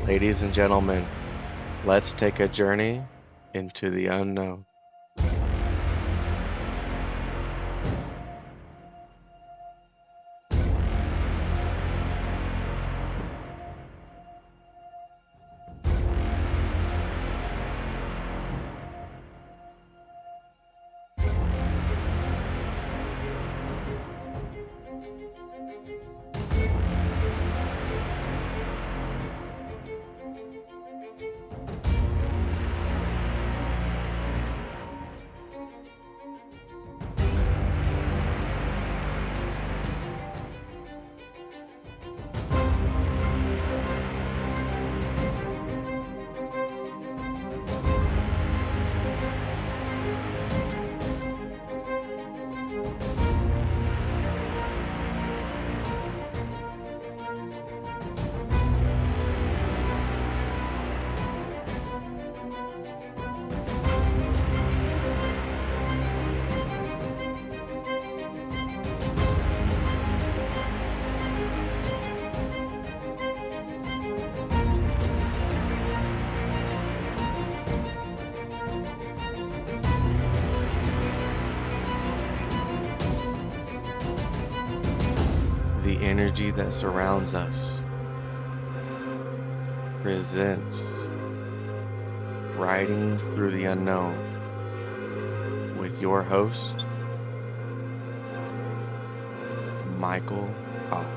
Ladies and gentlemen, let's take a journey into the unknown. The energy that surrounds us presents Riding Through the Unknown with your host, Michael Hoff.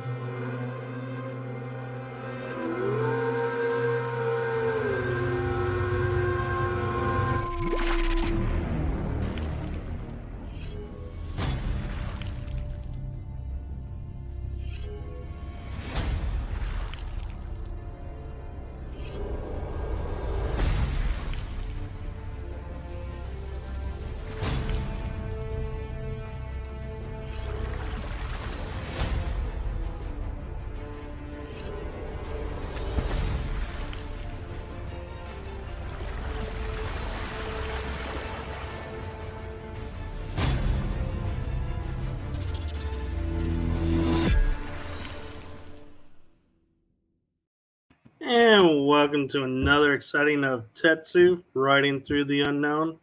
And welcome to another exciting of TETSU, Riding Through the Unknown.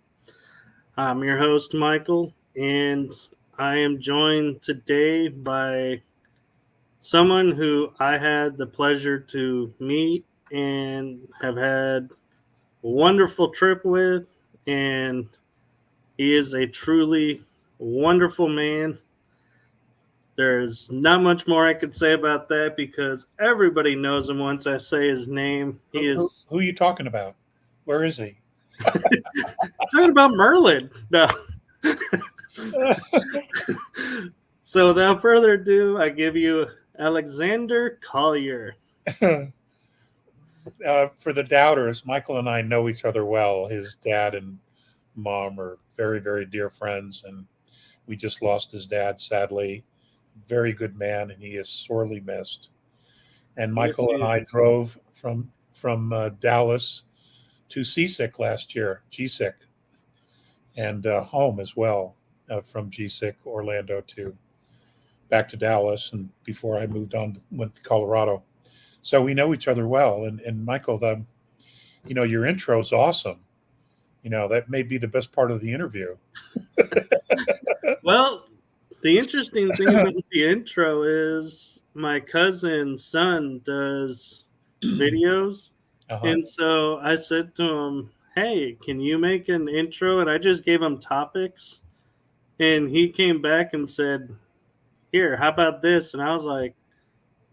I'm your host, Michael, and I am joined today by someone who I had the pleasure to meet and have had a wonderful trip with, and he is a truly wonderful man. There's not much more I could say about that because everybody knows him once I say his name. He is Who are you talking about? Where is he? talking about Merlin. No. So without further ado, I give you Alexander Collier. For the doubters, Michael and I know each other well. His dad and mom are very, very dear friends, and we just lost his dad, sadly. Very good man, and he is sorely missed. And Michael Yes, and I drove from Dallas to Seasick last year, GSIC, and home as well from GSIC, Orlando to back to Dallas, and before I moved on, went to Colorado. So we know each other well. And Michael, your intro is awesome. That may be the best part of the interview. Well, the interesting thing about the intro is my cousin's son does videos. Uh-huh. And so I said to him, "Hey, can you make an intro?" And I just gave him topics. And he came back and said, "Here, how about this?" And I was like,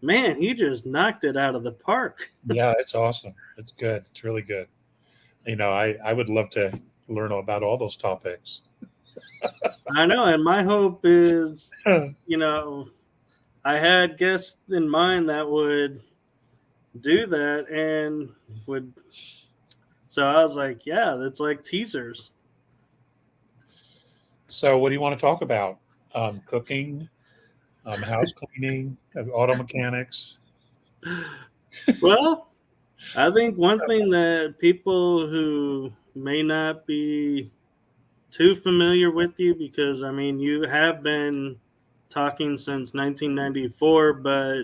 "Man, he just knocked it out of the park." Yeah, it's awesome. It's good. It's really good. I would love to learn about all those topics. I know. And my hope is, I had guests in mind that would do that and would. So I was like, yeah, that's like teasers. So what do you want to talk about? Cooking, house cleaning, auto mechanics. Well, I think one thing that people who may not be too familiar with you, because you have been talking since 1994, but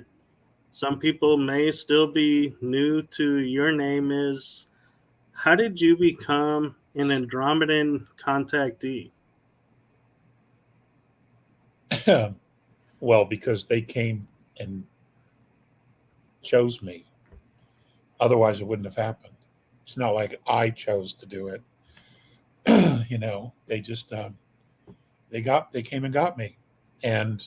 some people may still be new to your name is, how did you become an Andromedan contactee? Well, because they came and chose me. Otherwise, it wouldn't have happened. It's not like I chose to do it. They just they came and got me. And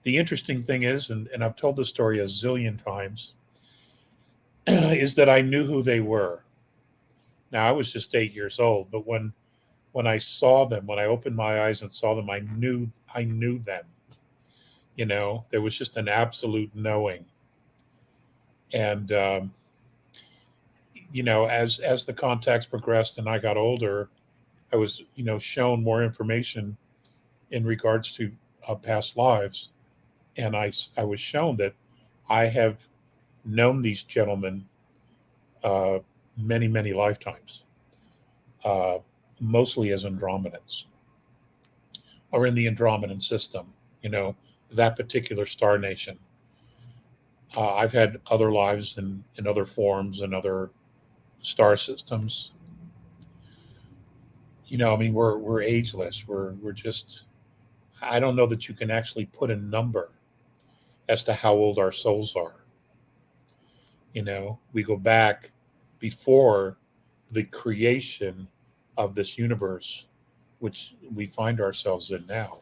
the interesting thing is, and I've told this story a zillion times, is that I knew who they were. Now I was just 8 years old, but when I saw them, when I opened my eyes and saw them, I knew them. There was just an absolute knowing. And as the contacts progressed and I got older, I was shown more information in regards to past lives, and I was shown that I have known these gentlemen uh, many many lifetimes, uh, mostly as Andromedans or in the Andromedan system. That particular star nation. I've had other lives in other forms and other star systems. I mean, we're ageless. We're just. I don't know that you can actually put a number as to how old our souls are. We go back before the creation of this universe, which we find ourselves in now.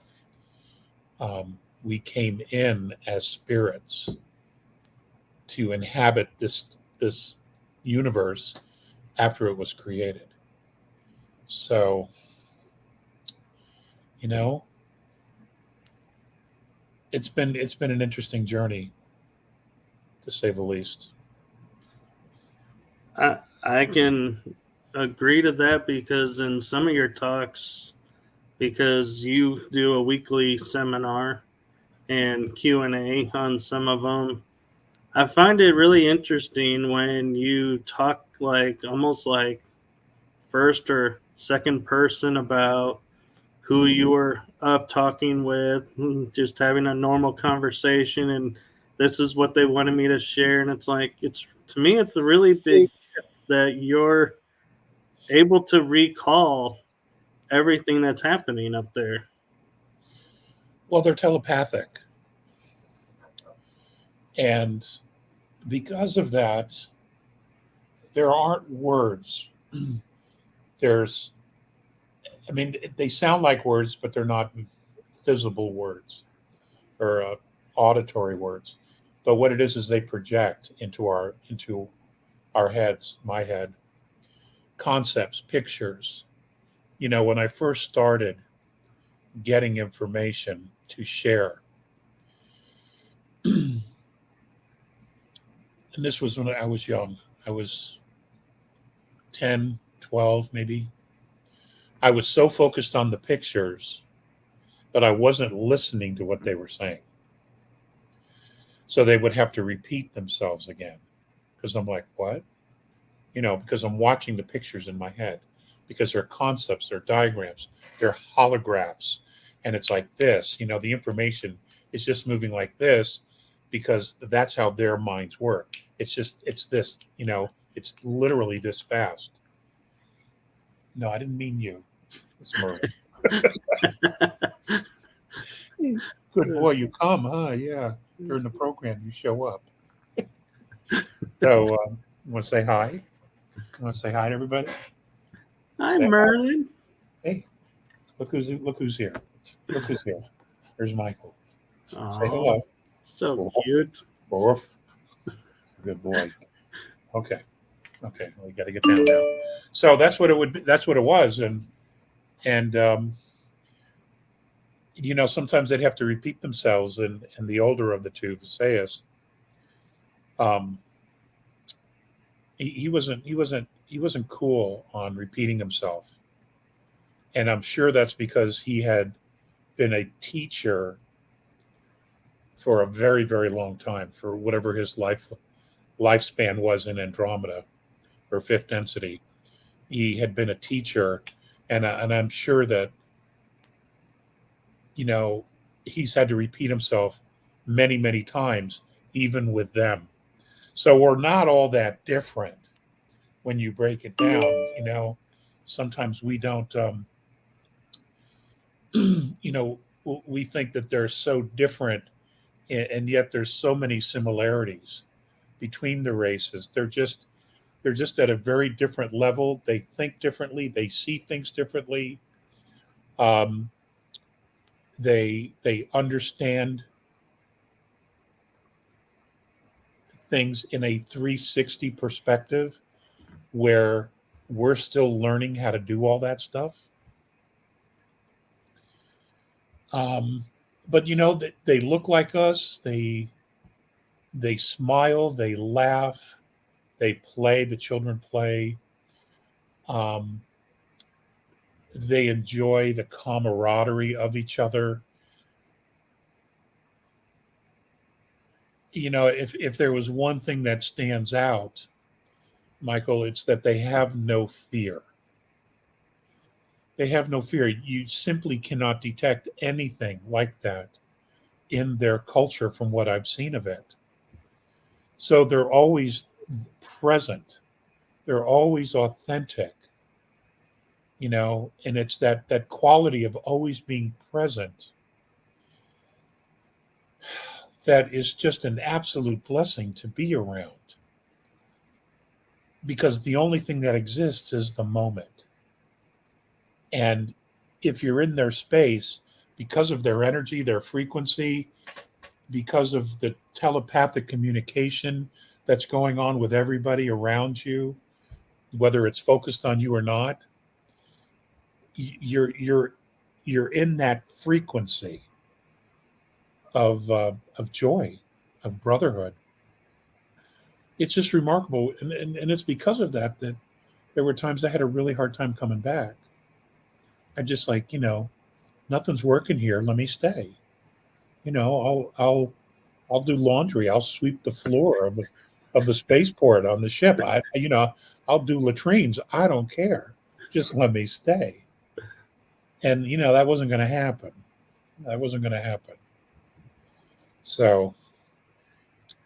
We came in as spirits to inhabit this universe after it was created. So, you know, it's been an interesting journey, to say the least. I can agree to that because in some of your talks, because you do a weekly seminar and Q&A on some of them, I find it really interesting when you talk like almost like first or second person about who you were up talking with, just having a normal conversation, and this is what they wanted me to share. And it's like, it's to me, it's a really big gift that you're able to recall everything that's happening up there. Well, they're telepathic, and because of that, there aren't words. There's, I mean, they sound like words, but they're not visible words or auditory words. But what it is they project into our heads, my head, concepts, pictures. When I first started getting information to share, and this was when I was young. I was 10, 12, maybe. I was so focused on the pictures that I wasn't listening to what they were saying. So they would have to repeat themselves again because I'm like, what? Because I'm watching the pictures in my head because they're concepts, they're diagrams, they're holographs. And it's like this, the information is just moving like this because that's how their minds work. It's this, it's literally this fast. No, I didn't mean you. It's Merlin. Good boy, you come, huh? Yeah. During the program, you show up. So, you want to say hi? You want to say hi to everybody? Hi, Say hi. Merlin. Hey, look who's here. Look who's here. There's Michael. Say Oh, hello. so cute. Woof. Good boy. Okay. We got to get down now. So that's what it would be. That's what it was, and sometimes they'd have to repeat themselves, and the older of the two, Visayas, um, he wasn't cool on repeating himself, and I'm sure that's because he had been a teacher for a very very long time, for whatever his lifespan was in Andromeda or fifth density. He had been a teacher, and I'm sure that he's had to repeat himself many many times even with them. So we're not all that different when you break it down. Sometimes we don't, we think that they're so different, and yet there's so many similarities between the races. They're just at a very different level. They think differently. They see things differently. Um, they understand things in a 360 perspective, where we're still learning how to do all that stuff. Um, but they look like us. They smile. They laugh. They play. The children play. Um, they enjoy the camaraderie of each other. If there was one thing that stands out, Michael, it's that they have no fear. They have no fear. You simply cannot detect anything like that in their culture from what I've seen of it. So they're always present. They're always authentic, and it's that quality of always being present that is just an absolute blessing to be around, because the only thing that exists is the moment. And if you're in their space, because of their energy, their frequency, because of the telepathic communication that's going on with everybody around you, whether it's focused on you or not, you're in that frequency of joy, of brotherhood. It's just remarkable, and it's because of that there were times I had a really hard time coming back. I just like, nothing's working here. Let me stay. I'll do laundry. I'll sweep the floor of the spaceport on the ship. I'll do latrines. I don't care. Just let me stay. And that wasn't going to happen. That wasn't going to happen. So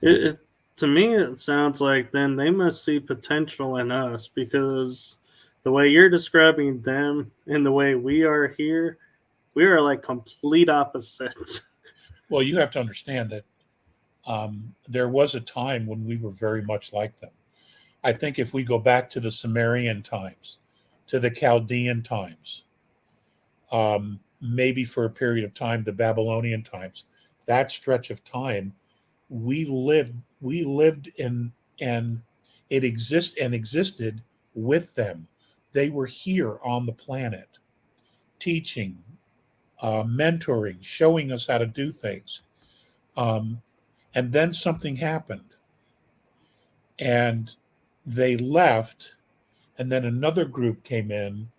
It to me, it sounds like then they must see potential in us, because the way you're describing them and the way we are here, we are like complete opposites. well, you have to understand that there was a time when we were very much like them. I think if we go back to the Sumerian times, to the Chaldean times, maybe for a period of time, the Babylonian times, that stretch of time, we lived in, and existed with them. They were here on the planet, teaching, mentoring, showing us how to do things. Um, and then something happened, and they left, and then another group came in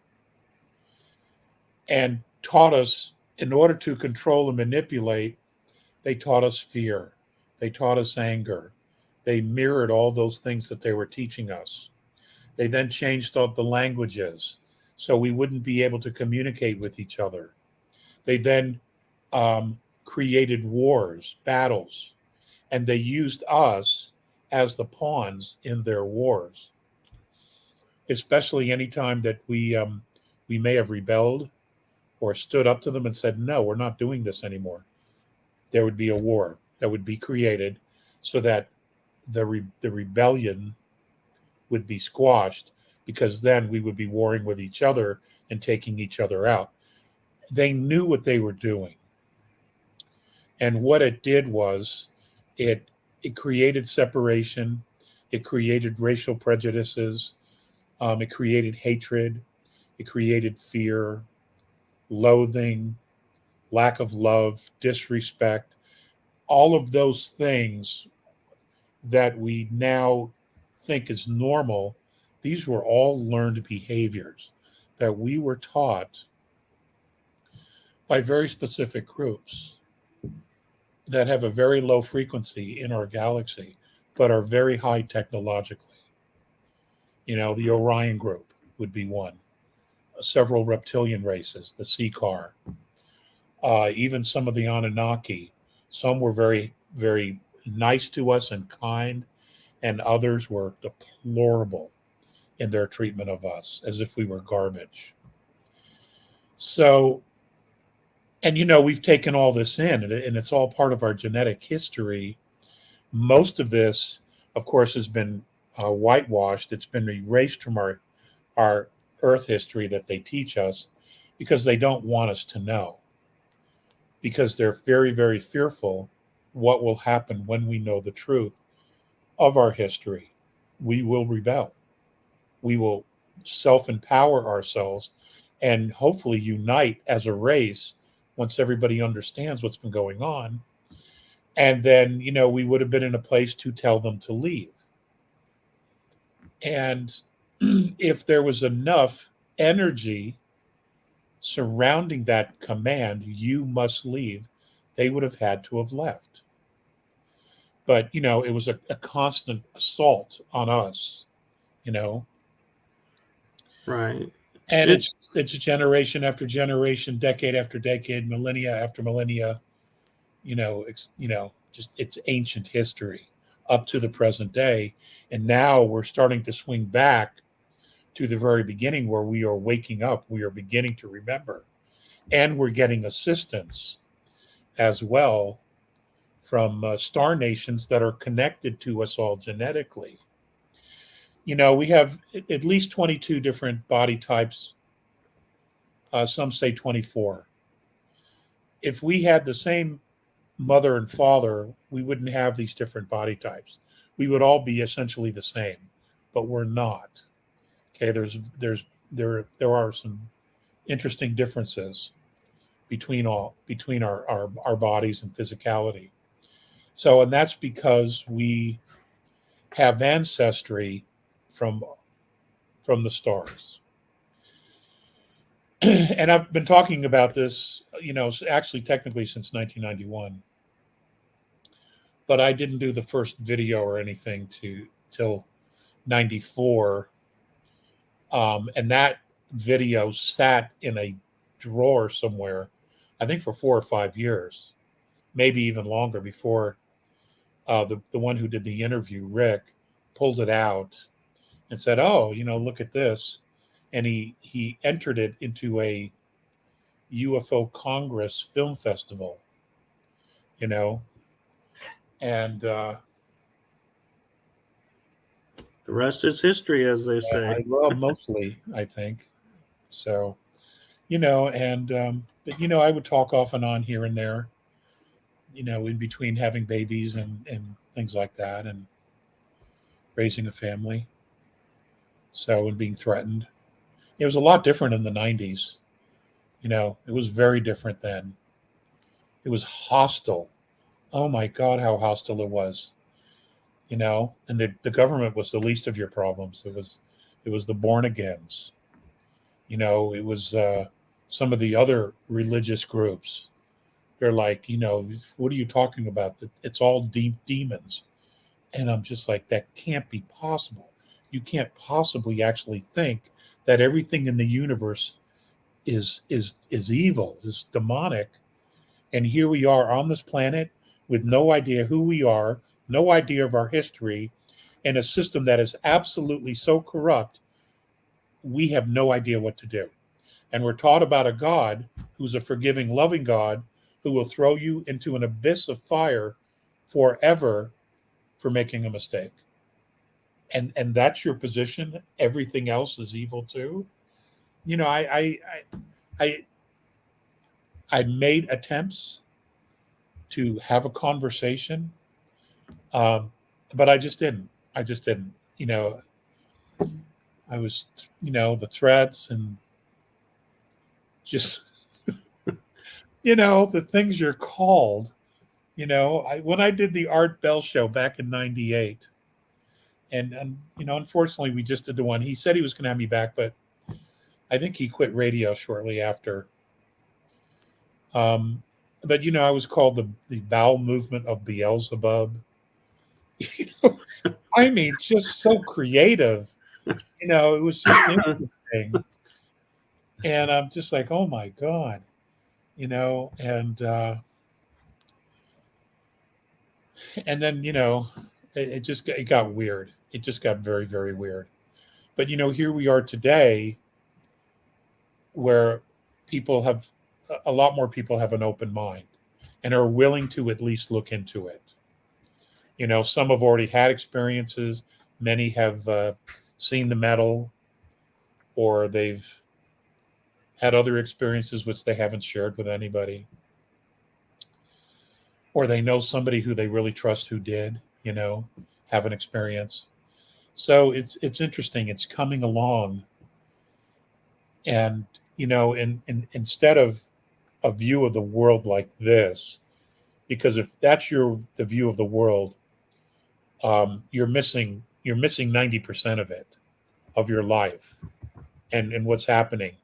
and taught us, in order to control and manipulate, they taught us fear. They taught us anger. They mirrored all those things that they were teaching us. They then changed all the languages so we wouldn't be able to communicate with each other. They then created wars, battles, and they used us as the pawns in their wars. Especially any time that we may have rebelled or stood up to them and said, "No, we're not doing this anymore." There would be a war that would be created so that the rebellion would be squashed, because then we would be warring with each other and taking each other out. They knew what they were doing. And what it did was it created separation, it created racial prejudices, it created hatred, it created fear, loathing, lack of love, disrespect, all of those things that we now think is normal. These were all learned behaviors that we were taught by very specific groups that have a very low frequency in our galaxy, but are very high technologically. The Orion group would be one, several reptilian races, the Seekar, even some of the Anunnaki. Some were very, very nice to us and kind, and others were deplorable in their treatment of us as if we were garbage. So, and we've taken all this in, and it's all part of our genetic history. Most of this, of course, has been whitewashed. It's been erased from our Earth history that they teach us because they don't want us to know. Because they're very, very fearful what will happen when we know the truth of our history. We will rebel. We will self-empower ourselves and hopefully unite as a race once everybody understands what's been going on. And then, we would have been in a place to tell them to leave. And if there was enough energy surrounding that command, you must leave, they would have had to have left. But, it was a constant assault on us, Right. and it's generation after generation, decade after decade, millennia after millennia, just it's ancient history up to the present day. And now we're starting to swing back to the very beginning where we are waking up, we are beginning to remember, and we're getting assistance as well from star nations that are connected to us all genetically. We have at least 22 different body types. Some say 24. If we had the same mother and father, we wouldn't have these different body types. We would all be essentially the same, but we're not. Okay, there are some interesting differences between our bodies and physicality. So, and that's because we have ancestry from the stars. And I've been talking about this, actually technically since 1991. But I didn't do the first video or anything till 94. And that video sat in a drawer somewhere, I think for 4 or 5 years, maybe even longer before the one who did the interview, Rick, pulled it out and said, "Oh, look at this," and he entered it into a UFO Congress film festival, and the rest is history, as they say. well, mostly I think so. And but I would talk off and on here and there, in between having babies and things like that, and raising a family. So, and being threatened. It was a lot different in the 90s. It was very different then. It was hostile. Oh my God, how hostile it was. And the government was the least of your problems. It was the born agains. It was some of the other religious groups. They're like, what are you talking about? It's all deep demons. And I'm just like, that can't be possible. You can't possibly actually think that everything in the universe is evil, is demonic. And here we are on this planet with no idea who we are, no idea of our history, and a system that is absolutely so corrupt, we have no idea what to do. And we're taught about a God who's a forgiving, loving God who will throw you into an abyss of fire forever for making a mistake. And that's your position. Everything else is evil too. I made attempts to have a conversation, but I just didn't. I was, the threats and just, the things you're called. When I did the Art Bell show back in '98, and unfortunately, we just did the one. He said he was going to have me back, but I think he quit radio shortly after. But I was called the bowel movement of Beelzebub. I mean, just so creative. It was just interesting. And I'm just like, oh my God, and And then, it got weird. It just got very, very weird. But, here we are today where people have, a lot more people have an open mind and are willing to at least look into it. Some have already had experiences, many have seen the metal, or they've had other experiences which they haven't shared with anybody, or they know somebody who they really trust who did, have an experience. So it's interesting. It's coming along, and instead of a view of the world like this, because if that's the view of the world, you're missing 90% of it, of your life, and what's happening.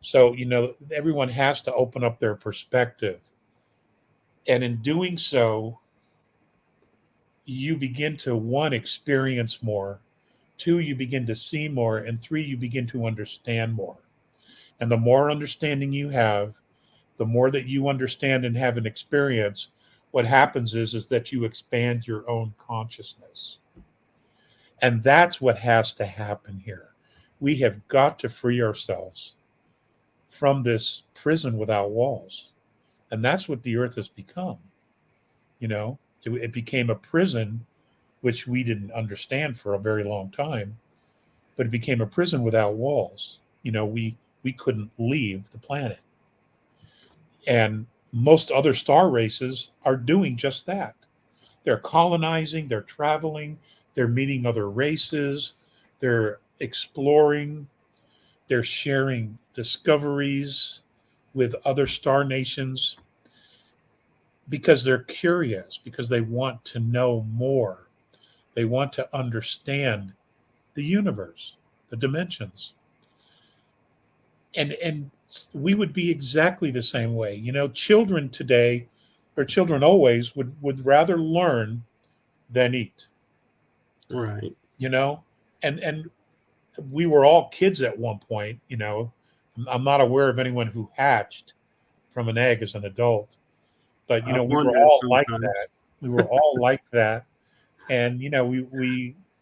So everyone has to open up their perspective, and in doing so, you begin to, one, experience more, two, you begin to see more, and three, you begin to understand more. And the more understanding you have, the more that you understand and have an experience, what happens is that you expand your own consciousness. And that's what has to happen here. We have got to free ourselves from this prison without walls. And that's what the earth has become. It became a prison, which we didn't understand for a very long time, but it became a prison without walls. We couldn't leave the planet. And most other star races are doing just that. They're colonizing, they're traveling, they're meeting other races, they're exploring, they're sharing discoveries with other star nations because they're curious, because they want to know more. They want to understand the universe, the dimensions. And we would be exactly the same way. Children today, or children always, would rather learn than eat. Right. And we were all kids at one point. I'm not aware of anyone who hatched from an egg as an adult, but I we were wonder all like sometimes. that. We were all like that, and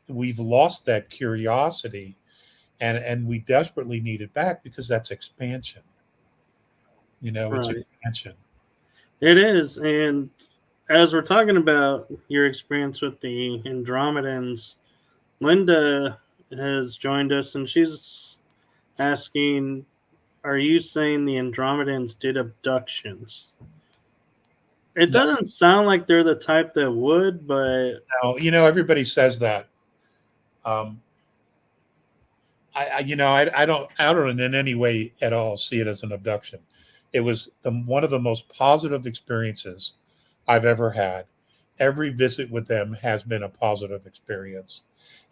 we've lost that curiosity, and we desperately need it back because that's expansion. It's Right. expansion. It is. And as we're talking about your experience with the Andromedans, Linda has joined us and she's asking, are you saying the Andromedans did abductions? It No, doesn't sound like they're the type that would, but no, everybody says that. Um, I don't in any way at all see it as an abduction. It was one of the most positive experiences I've ever had. Every visit with them has been a positive experience.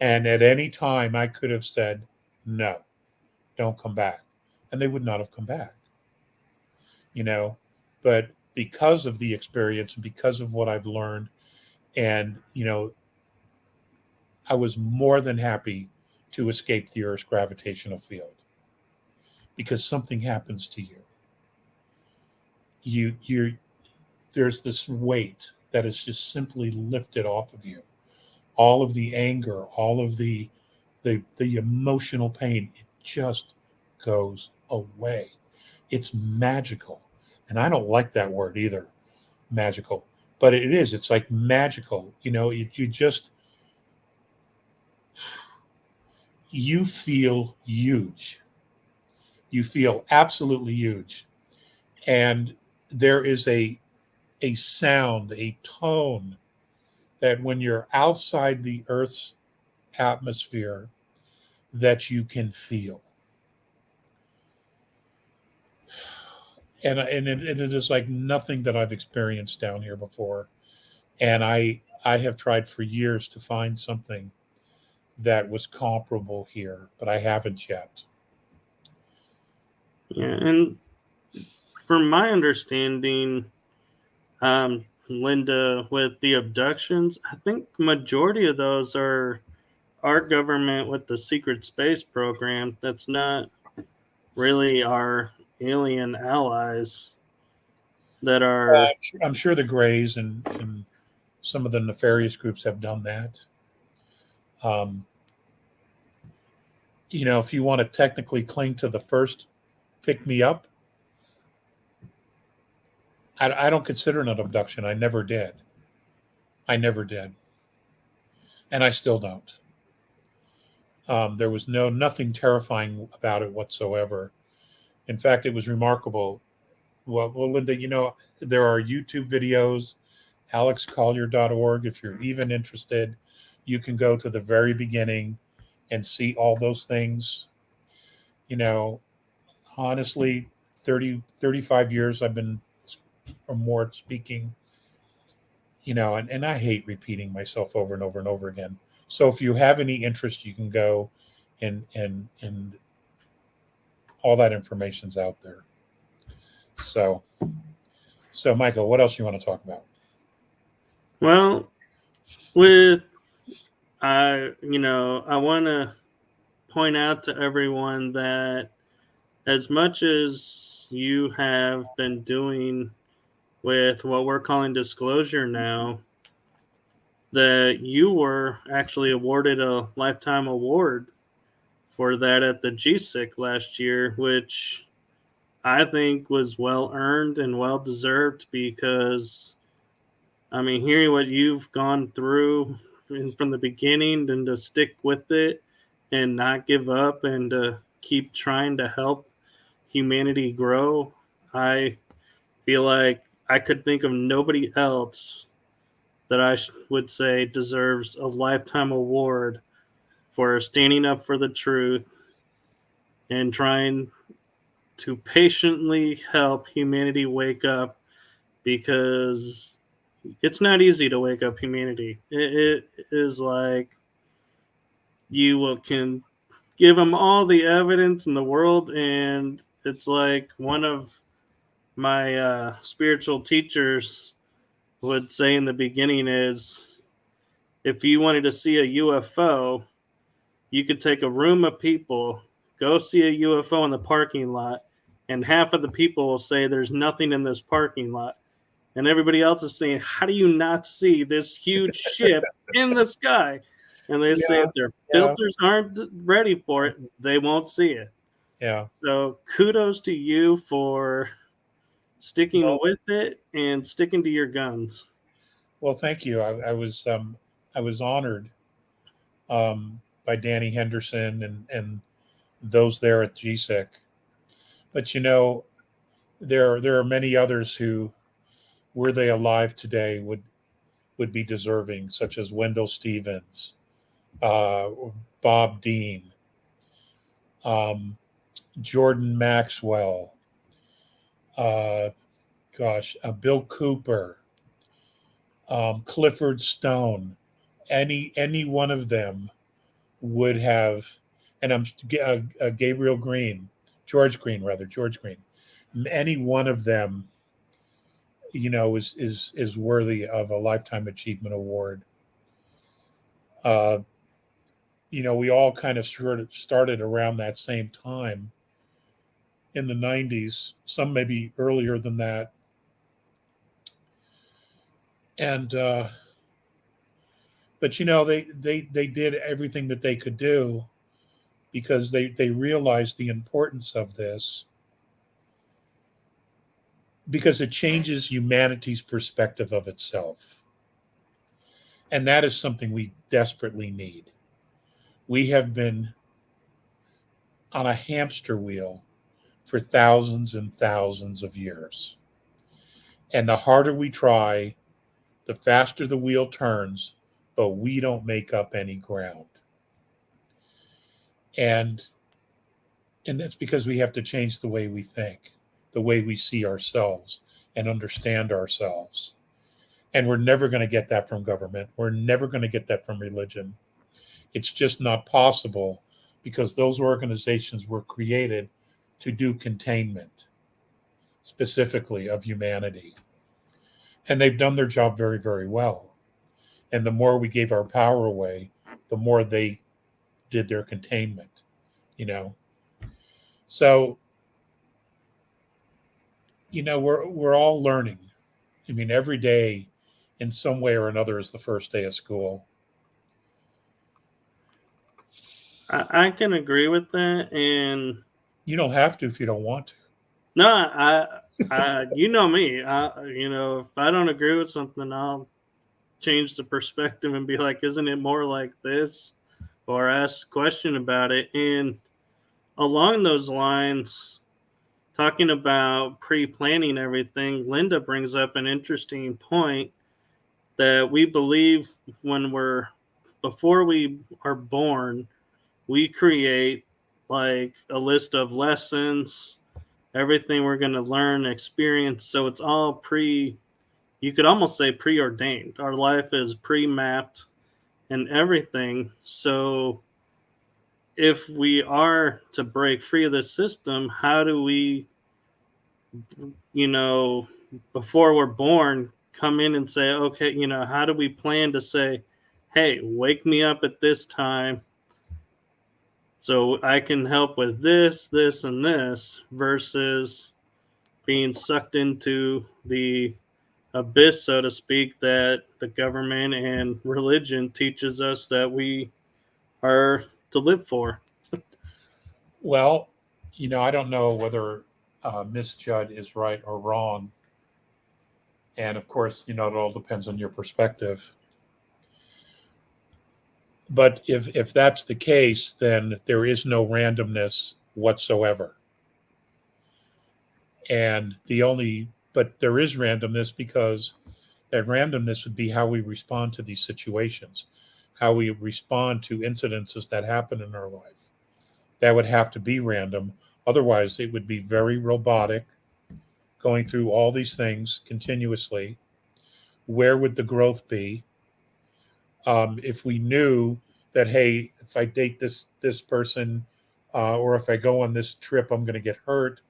And at any time, I could have said, no, don't come back. And they would not have come back, you know. But because of the experience and because of what I've learned, and, I was more than happy to escape the Earth's gravitational field because something happens to you. You're there's this weight that is just simply lifted off of you. All of the anger, all of the emotional pain, it just goes away. It's magical. And I don't like that word either, magical. But it is. It's like magical. You feel huge. You feel absolutely huge. And there is a sound, a tone that when you're outside the Earth's atmosphere that you can feel. And it is like nothing that I've experienced down here before. And I have tried for years to find something that was comparable here, but I haven't yet. yeah. And from my understanding, Linda, with the abductions, I think majority of those are our government with the secret space program. That's not really our alien allies that are. I'm sure the Greys and some of the nefarious groups have done that. Um, if you want to technically cling to the first pick me up, I don't consider it an abduction. I never did. I never did. And I still don't. There was nothing terrifying about it whatsoever. In fact, it was remarkable. Well, Linda, there are YouTube videos, alexcollier.org. If you're even interested, you can go to the very beginning and see all those things. Honestly, 35 years I've been or more speaking, and I hate repeating myself over and over and over again. So if you have any interest, you can go and all that information's out there. So Michael, what else you want to talk about? Well, with I want to point out to everyone that as much as you have been doing with what we're calling disclosure now, that you were actually awarded a lifetime award for that at the GSIC last year, which I think was well earned and well deserved because, I mean, hearing what you've gone through from the beginning and to stick with it and not give up and to keep trying to help humanity grow, I feel like I could think of nobody else that I would say deserves a lifetime award for standing up for the truth and trying to patiently help humanity wake up, because it's not easy to wake up humanity. It is like can give them all the evidence in the world, and it's like one of my spiritual teachers would say in the beginning is, if you wanted to see a UFO, you could take a room of people, go see a UFO in the parking lot, and half of the people will say there's nothing in this parking lot. And everybody else is saying, how do you not see this huge ship in the sky? And they say if their filters aren't ready for it, they won't see it. Yeah. So kudos to you for sticking with it and sticking to your guns. Well, thank you. I was honored by Danny Henderson and those there at GSIC. But there are many others who, were they alive today, would be deserving, such as Wendell Stevens, Bob Dean, Jordan Maxwell, Bill Cooper, Clifford Stone. Any one of them would have, and Gabriel Green, George Green. Any one of them, is worthy of a lifetime achievement award. We all kind of sort of started around that same time in the 90s, some maybe earlier than that. And but they did everything that they could do because they realized the importance of this, because it changes humanity's perspective of itself. And that is something we desperately need. We have been on a hamster wheel for thousands and thousands of years. And the harder we try, the faster the wheel turns, but we don't make up any ground. And that's because we have to change the way we think, the way we see ourselves and understand ourselves. And we're never going to get that from government. We're never going to get that from religion. It's just not possible, because those organizations were created to do containment, specifically of humanity. And they've done their job very, very well. And the more we gave our power away, the more they did their containment, So, we're all learning. I mean, every day in some way or another as the first day of school. I can agree with that, and You don't have to if you don't want to. no, you know me. If I don't agree with something, I'll change the perspective and be like, "Isn't it more like this?" Or ask a question about it. And along those lines, talking about pre-planning everything, Linda brings up an interesting point that we believe when before we are born, we create like a list of lessons, everything we're going to learn, experience. So it's all you could almost say preordained. Our life is pre-mapped and everything. So if we are to break free of this system, how do we, you know, before we're born, come in and say, okay, how do we plan to say, hey, wake me up at this time so I can help with this, this, and this, versus being sucked into the abyss, so to speak, that the government and religion teaches us that we are to live for. Well, I don't know whether Miss Judd is right or wrong. And of course, it all depends on your perspective. But if that's the case, then there is no randomness whatsoever. And but there is randomness because that randomness would be how we respond to these situations, how we respond to incidences that happen in our life. That would have to be random. Otherwise, it would be very robotic, going through all these things continuously. Where would the growth be? If we knew that, hey, if I date this person, or if I go on this trip, I'm going to get hurt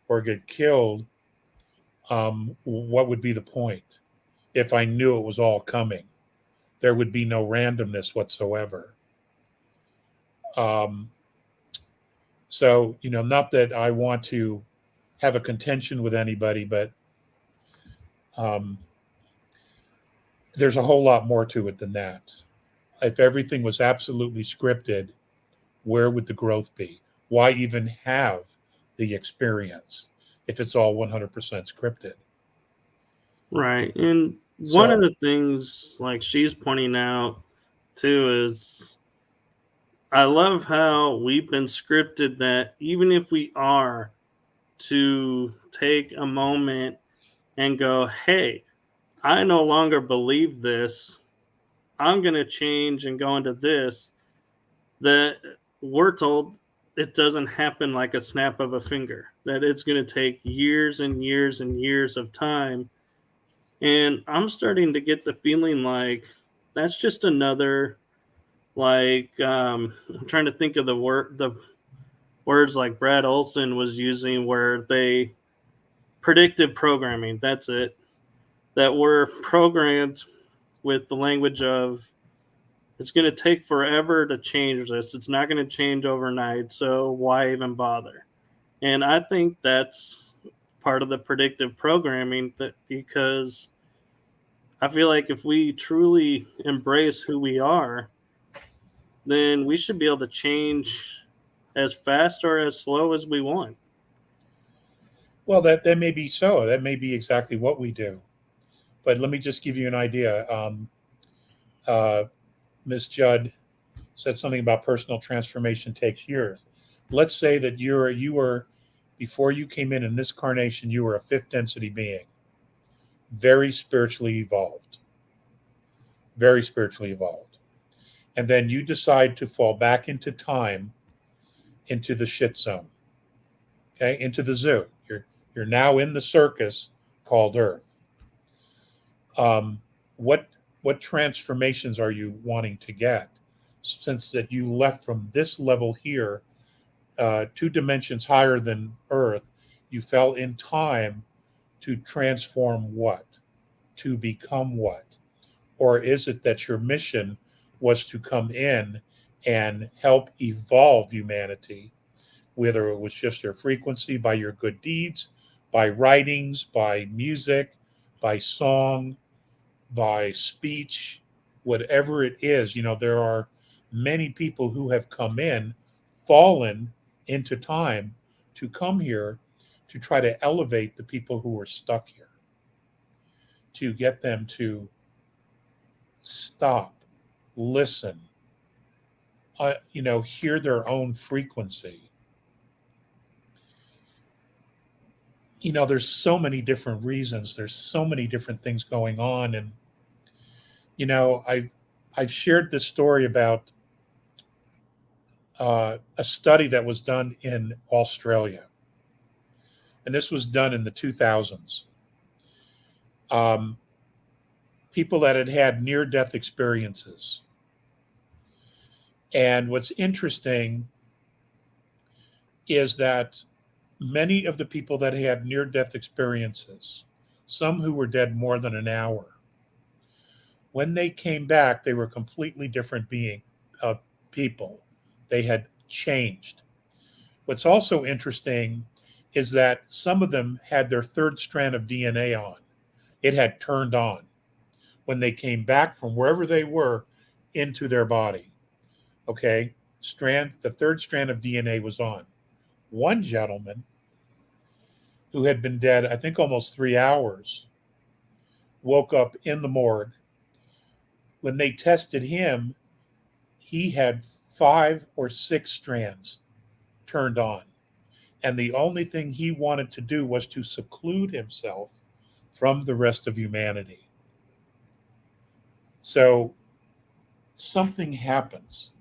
or get killed. What would be the point? If I knew it was all coming, there would be no randomness whatsoever. So, not that I want to have a contention with anybody, but there's a whole lot more to it than that. If everything was absolutely scripted, where would the growth be? Why even have the experience if it's all 100% scripted? Right. And one of So, the things like she's pointing out too is I love how we've been scripted that even if we are to take a moment and go, hey, I no longer believe this, I'm going to change and go into this, that we're told it doesn't happen like a snap of a finger, that it's going to take years and years and years of time. And I'm starting to get the feeling like that's just another, like, I'm trying to think of the words like Brad Olson was using, where they predictive programming. That's it. That we're programmed with the language of it's going to take forever to change this. It's not going to change overnight. So why even bother? And I think that's part of the predictive programming, that because I feel like if we truly embrace who we are, then we should be able to change as fast or as slow as we want. well, that may be so. That may be exactly what we do. But let me just give you an idea. Uh, Ms. Judd said something about personal transformation takes years. Let's say that you were before you came in this carnation, you were a fifth density being, very spiritually evolved, very spiritually evolved, and then you decide to fall back into time, into the shit zone, okay, into the zoo. You're now in the circus called Earth. Um, what what transformations are you wanting to get, since that you left from this level here, 2 dimensions higher than Earth? You fell in time to transform what? To become what? Or is it that your mission was to come in and help evolve humanity, whether it was just your frequency by your good deeds, by writings, by music, by song, by speech, whatever it is. There are many people who have come in, fallen into time to come here to try to elevate the people who are stuck here, to get them to stop, listen, hear their own frequency. There's so many different reasons. There's so many different things going on. And, I've shared this story about a study that was done in Australia. And this was done in the 2000s. People that had had near-death experiences. And what's interesting is that many of the people that had near-death experiences, some who were dead more than an hour, when they came back, they were completely different people. They had changed. What's also interesting is that some of them had their third strand of DNA on. It had turned on when they came back from wherever they were into their body. Okay? The third strand of DNA was on. One gentleman who had been dead, I think almost 3 hours, woke up in the morgue. When they tested him, he had 5 or 6 strands turned on. And the only thing he wanted to do was to seclude himself from the rest of humanity. So something happens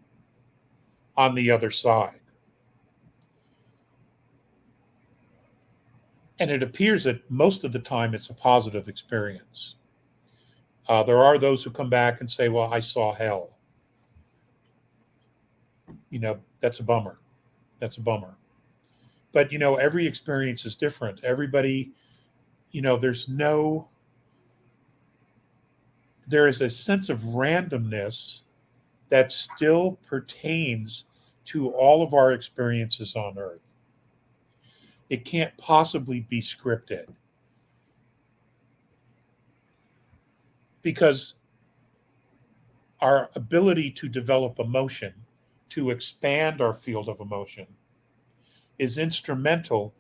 on the other side. And it appears that most of the time it's a positive experience. There are those who come back and say, well, I saw hell. That's a bummer. That's a bummer. But, every experience is different. Everybody, there is a sense of randomness that still pertains to all of our experiences on Earth. It can't possibly be scripted. Because our ability to develop emotion, to expand our field of emotion, is instrumental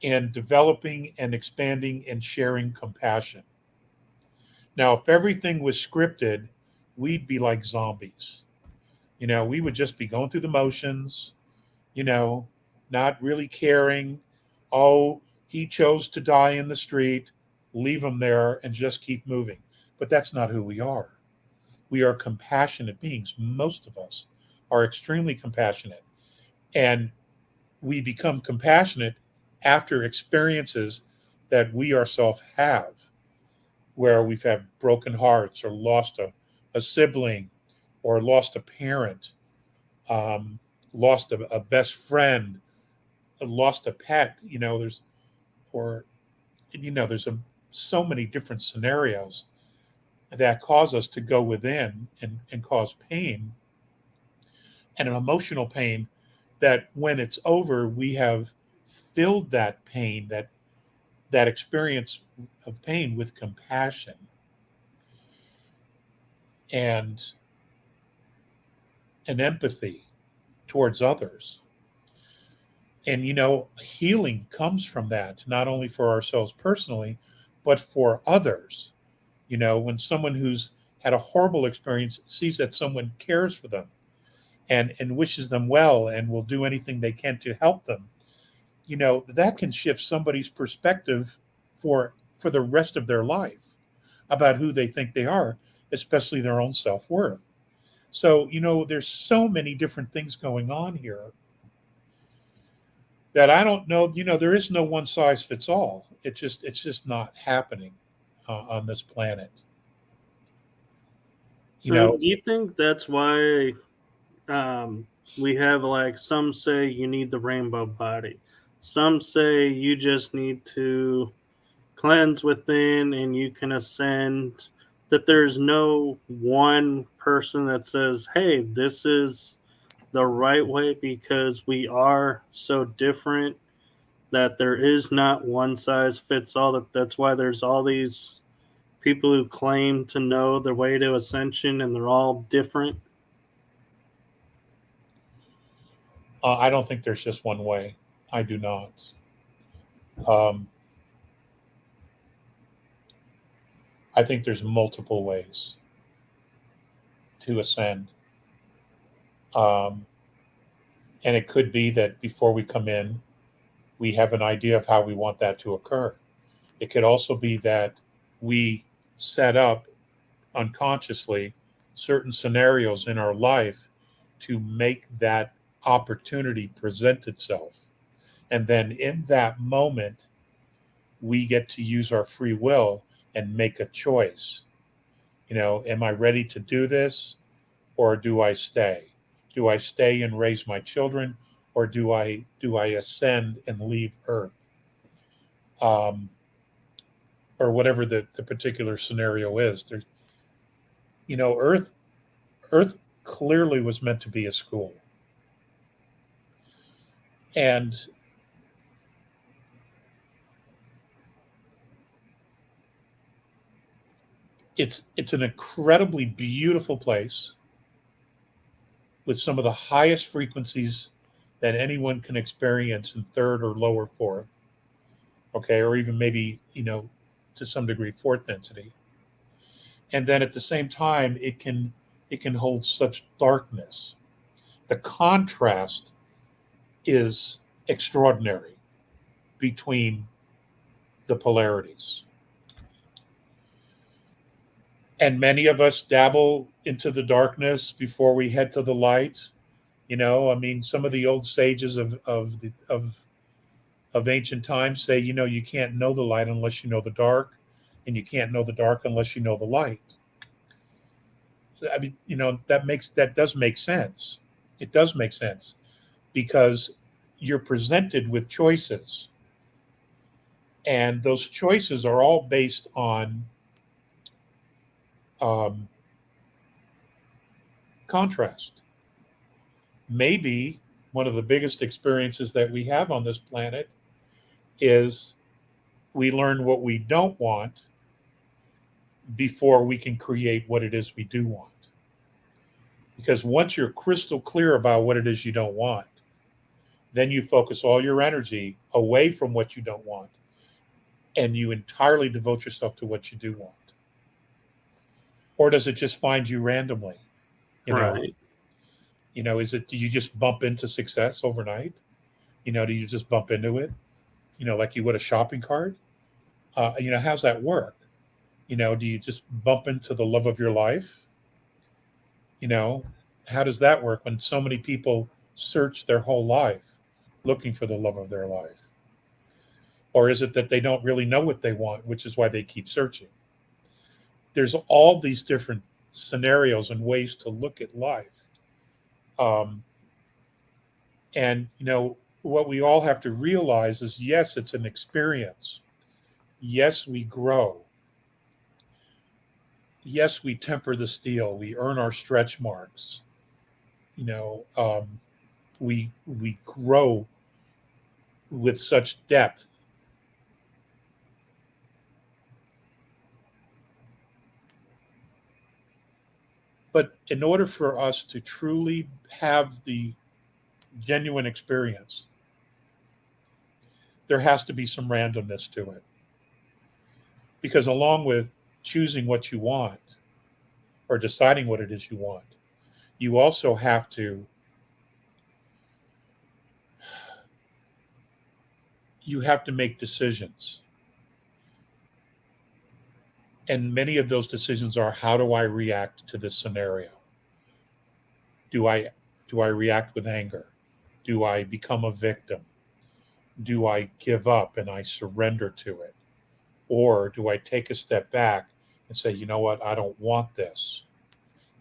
in developing and expanding and sharing compassion. Now, if everything was scripted, we'd be like zombies. We would just be going through the motions, not really caring. Oh, he chose to die in the street, leave him there and just keep moving. But that's not who we are. We are compassionate beings. Most of us are extremely compassionate. And we become compassionate after experiences that we ourselves have, where we've had broken hearts or lost a sibling or lost a parent, lost a best friend, lost a pet. There's so many different scenarios that cause us to go within and cause pain, and an emotional pain that when it's over, we have filled that pain, that experience of pain, with compassion and an empathy towards others. And, healing comes from that, not only for ourselves personally, but for others. When someone who's had a horrible experience sees that someone cares for them and wishes them well and will do anything they can to help them, that can shift somebody's perspective for the rest of their life about who they think they are, especially their own self-worth. So, there's so many different things going on here that I don't know, there is no one size fits all. It's just not happening on this planet. So do you think that's why we have, like, some say you need the rainbow body, some say you just need to cleanse within and you can ascend, that there's no one person that says, hey, this is the right way, because we are so different that there is not one size fits all? That's why there's all these people who claim to know their way to ascension and they're all different? I don't think there's just one way. I do not. Um, I think there's multiple ways to ascend. Um, and it could be that before we come in, we have an idea of how we want that to occur. It could also be that we set up unconsciously certain scenarios in our life to make that opportunity present itself. And then in that moment, we get to use our free will and make a choice. Am I ready to do this, or do I stay? Do I stay and raise my children, or do I ascend and leave Earth? Um, or whatever the particular scenario is. There's, Earth clearly was meant to be a school. And it's an incredibly beautiful place with some of the highest frequencies that anyone can experience in third or lower fourth, okay, or even maybe, to some degree fourth density. And then at the same time, it can hold such darkness. The contrast is extraordinary between the polarities. And many of us dabble into the darkness before we head to the light. I mean, some of the old sages of ancient times say, you can't know the light unless you know the dark, and you can't know the dark unless you know the light. I mean, that does make sense. It does make sense because you're presented with choices, and those choices are all based on um, contrast. Maybe one of the biggest experiences that we have on this planet is we learn what we don't want before we can create what it is we do want. Because once you're crystal clear about what it is you don't want, then you focus all your energy away from what you don't want and you entirely devote yourself to what you do want. Or does it just find you randomly? You know, Right. do you just bump into success overnight? Do you just bump into it? Like you would a shopping cart? How's that work? Do you just bump into the love of your life? You know, how does that work when so many people search their whole life looking for the love of their life? Or is it that they don't really know what they want, which is why they keep searching? There's all these different scenarios and ways to look at life. Um, and, what we all have to realize is yes, it's an experience. Yes, we grow. Yes, we temper the steel. We earn our stretch marks. You know, um, we grow with such depth. But in order for us to truly have the genuine experience, there has to be some randomness to it. Because along with choosing what you want or deciding what it is you want, you also have to make decisions. And many of those decisions are, how do I react to this scenario? Do I react with anger? Do I become a victim? Do I give up and I surrender to it? Or do I take a step back and say, you know what, I don't want this?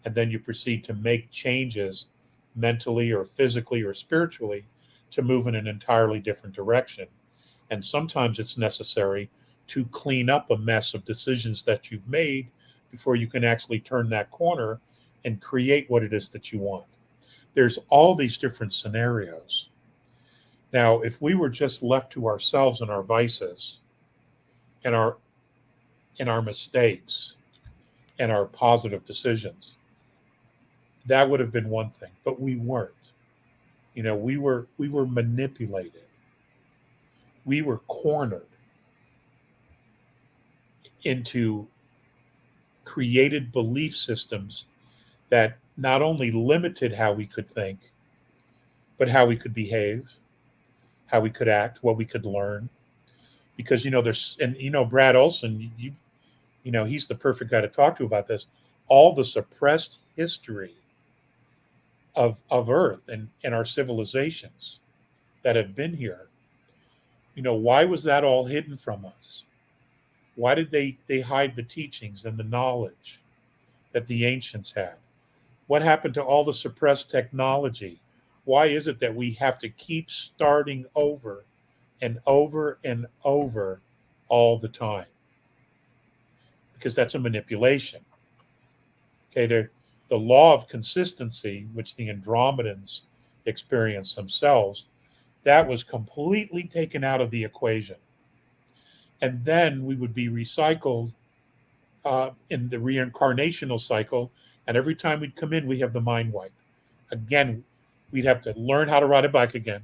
And then you proceed to make changes mentally or physically or spiritually to move in an entirely different direction. And sometimes it's necessary to clean up a mess of decisions that you've made before you can actually turn that corner and create what it is that you want. There's all these different scenarios. Now, if we were just left to ourselves and our vices and our and our mistakes and our positive decisions. That would have been one thing, but we weren't. We were manipulated. We were cornered into created belief systems that not only limited how we could think, but how we could behave, how we could act, what we could learn. Because there's and Brad Olson, he's the perfect guy to talk to about this. All the suppressed history of Earth and our civilizations that have been here. Why was that all hidden from us? Why did they hide the teachings and the knowledge that the ancients had? What happened to all the suppressed technology? Why is it that we have to keep starting over and over and over all the time? Because that's a manipulation. Okay, the law of consistency, which the Andromedans experienced themselves, that was completely taken out of the equation. And then we would be recycled in the reincarnational cycle. And every time we'd come in, we have the mind wipe. Again, we'd have to learn how to ride a bike again.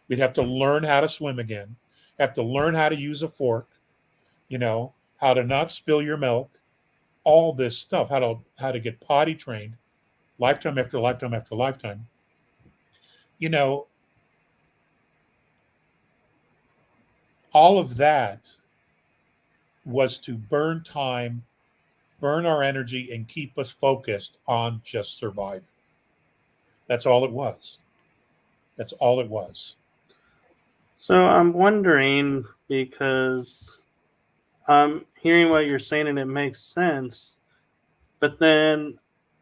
We'd have to learn how to swim again. Have to learn how to use a fork, how to not spill your milk, all this stuff, how to get potty trained, lifetime after lifetime after lifetime. All of that was to burn time, burn our energy, and keep us focused on just surviving. That's all it was. That's all it was. So I'm wondering, because I'm hearing what you're saying and it makes sense, but then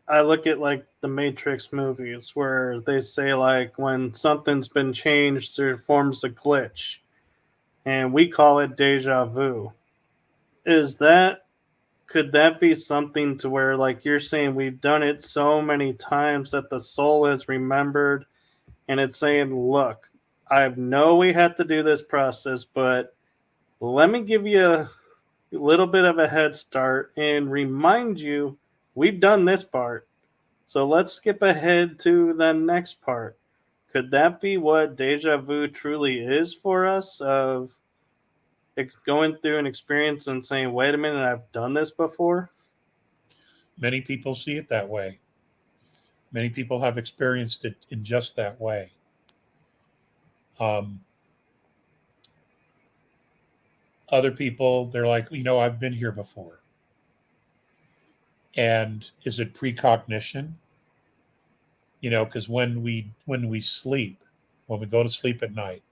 I look at like the Matrix movies where they say like when something's been changed, there forms a glitch, and we call it deja vu. Is that Could that be something to where like you're saying we've done it so many times that the soul has remembered and it's saying, look, I know we had to do this process, but let me give you a little bit of a head start and remind you we've done this part. So let's skip ahead to the next part. Could that be what deja vu truly is for us? Of going through an experience and saying, wait a minute, I've done this before? Many people see it that way. Many people have experienced it in just that way. Um, Other people, they're like, I've been here before. And is it precognition? Because when we sleep, when we go to sleep at night,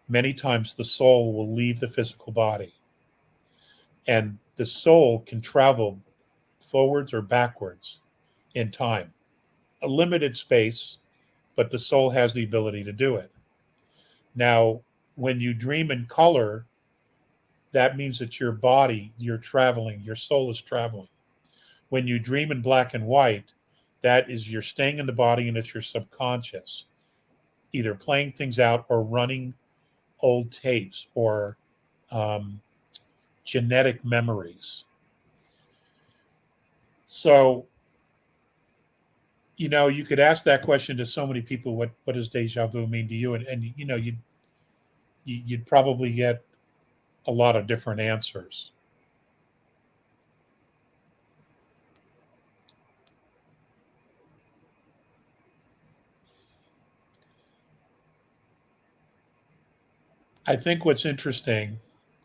many times the soul will leave the physical body, and the soul can travel forwards or backwards in time, a limited space, but the soul has the ability to do it. Now, when you dream in color, that means that you're traveling, your soul is traveling. When you dream in black and white, that is you're staying in the body and it's your subconscious, either playing things out or running old tapes or um, genetic memories. So, you could ask that question to so many people. What does deja vu mean to you? And you'd probably get a lot of different answers. I think what's interesting,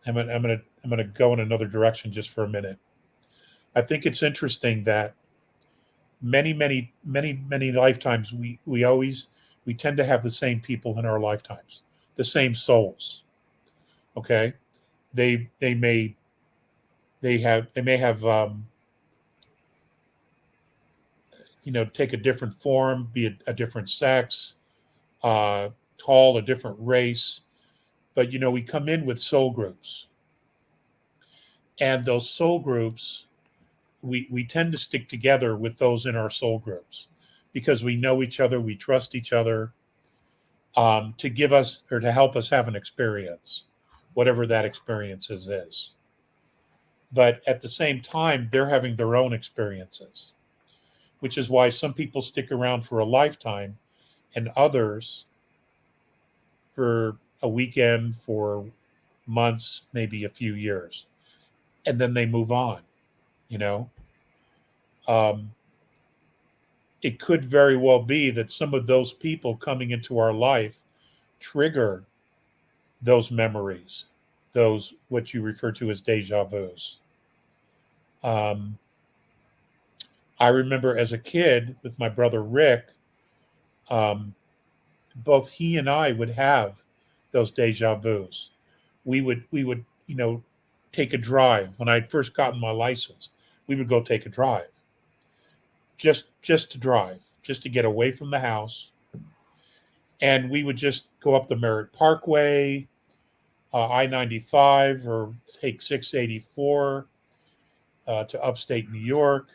I'm gonna go in another direction just for a minute. I think it's interesting that many lifetimes we tend to have the same people in our lifetimes, the same souls. Okay, they may have take a different form, be a different sex, uh, tall, a different race, but we come in with soul groups, and those soul groups we tend to stick together with those in our soul groups because we know each other, we trust each other, to give us or to help us have an experience, whatever that experience is. But at the same time, they're having their own experiences, which is why some people stick around for a lifetime and others for a weekend, for months, maybe a few years, and then they move on, you know. Um, it could very well be that some of those people coming into our life trigger those memories, those what you refer to as deja vus. Um, I remember as a kid with my brother Rick, um, both he and I would have those deja vus. We would take a drive when I'd first gotten my license. We would go take a drive, just to drive, just to get away from the house, and we would just go up the Merritt Parkway, I-95, or take 684 to upstate New York.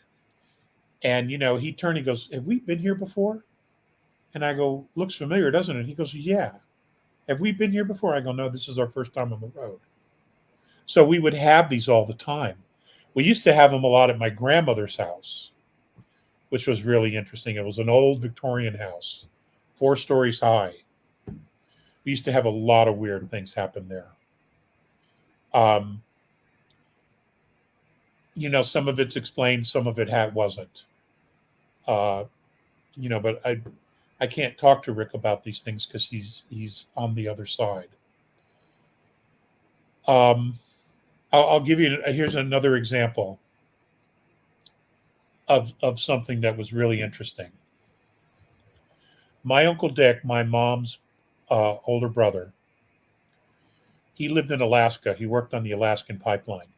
And he turned and goes, "Have we been here before?" And I go, "Looks familiar, doesn't it?" He goes, "Yeah." "Have we been here before?" I go, "No, this is our first time on the road." So we would have these all the time. We used to have them a lot at my grandmother's house, which was really interesting. It was an old Victorian house, 4 stories high. We used to have a lot of weird things happen there. Um, some of it's explained, some of it wasn't. Uh, but I can't talk to Rick about these things because he's on the other side. Um, I'll give you here's another example of something that was really interesting. My uncle Dick, my mom's older brother, he lived in Alaska. He worked on the Alaskan pipeline.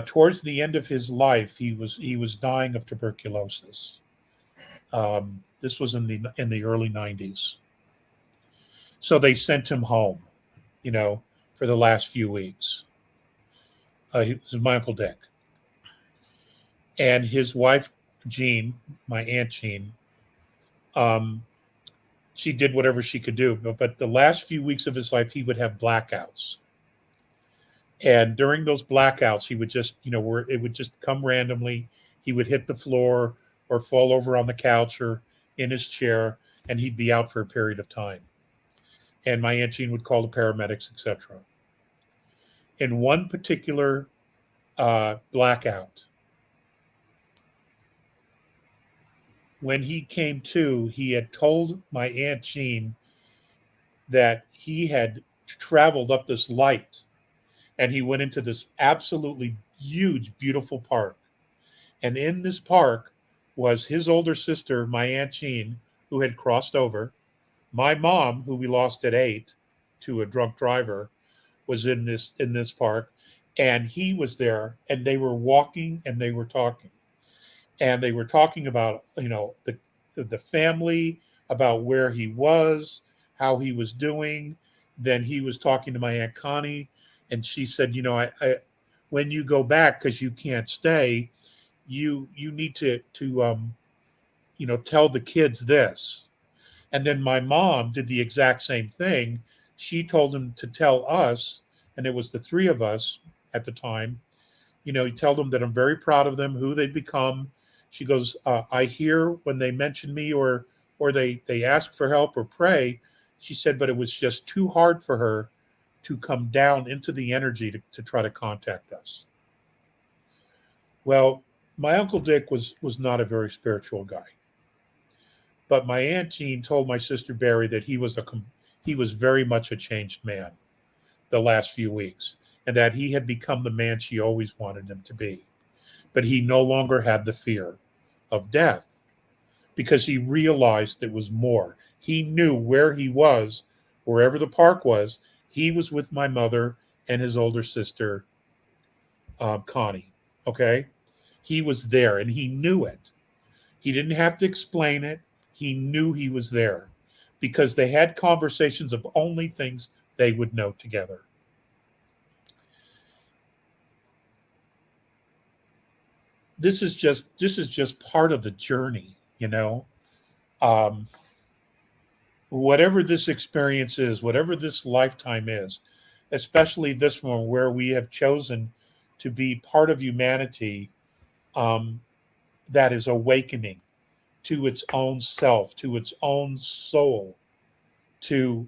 Towards the end of his life, he was dying of tuberculosis. This was in the early '90s. So they sent him home, for the last few weeks. He was my uncle Dick, and his wife Jean, my aunt Jean. Um, she did whatever she could do, but the last few weeks of his life, he would have blackouts. And during those blackouts, he would just, where it would just come randomly. He would hit the floor or fall over on the couch or in his chair, and he'd be out for a period of time. And my Aunt Jean would call the paramedics, etc. In one particular blackout, when he came to, he had told my Aunt Jean that he had traveled up this light and he went into this absolutely huge, beautiful park. And in this park was his older sister, my Aunt Jean, who had crossed over. My mom, who we lost at 8 to a drunk driver, was in this park, and he was there, and they were walking and they were talking. And they were talking about, the family, about where he was, how he was doing. Then he was talking to my Aunt Connie, and she said, I when you go back, because you can't stay, you need to tell the kids this. And then my mom did the exact same thing. She told him to tell us, and it was the three of us at the time. You tell them that I'm very proud of them, who they've become. She goes, I hear when they mention me or they ask for help or pray. She said, but it was just too hard for her to come down into the energy to try to contact us. Well, my Uncle Dick was not a very spiritual guy. But my Aunt Jean told my sister Barry that he was very much a changed man the last few weeks, and that he had become the man she always wanted him to be. But he no longer had the fear of death because he realized it was more. He knew where he was, wherever the park was. He was with my mother and his older sister, Connie. Okay, he was there, and he knew it. He didn't have to explain it. He knew he was there because they had conversations of only things they would know together. This is just part of the journey. Whatever this experience is, whatever this lifetime is, especially this one where we have chosen to be part of humanity um, that is awakening to its own self, to its own soul, to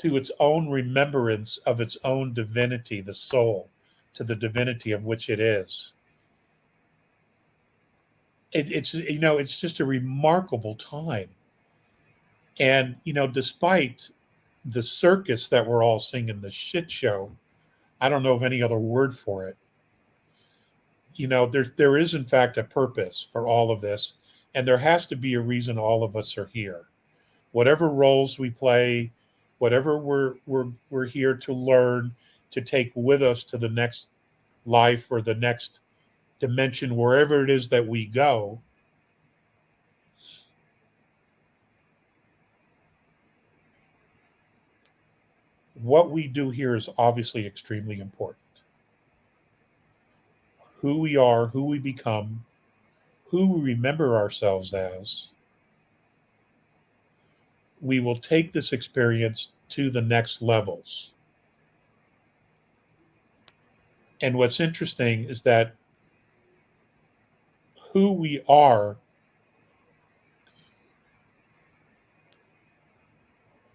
to its own remembrance of its own divinity, the soul, to the divinity of which it is. It's it's just a remarkable time, and despite the circus that we're all singing, the shit show, I don't know of any other word for it. There is in fact a purpose for all of this, and there has to be a reason all of us are here. Whatever roles we play, whatever we're here to learn, to take with us to the next life or the next dimension, wherever it is that we go. What we do here is obviously extremely important. Who we are, who we become, who we remember ourselves as, we will take this experience to the next levels. And what's interesting is that who we are,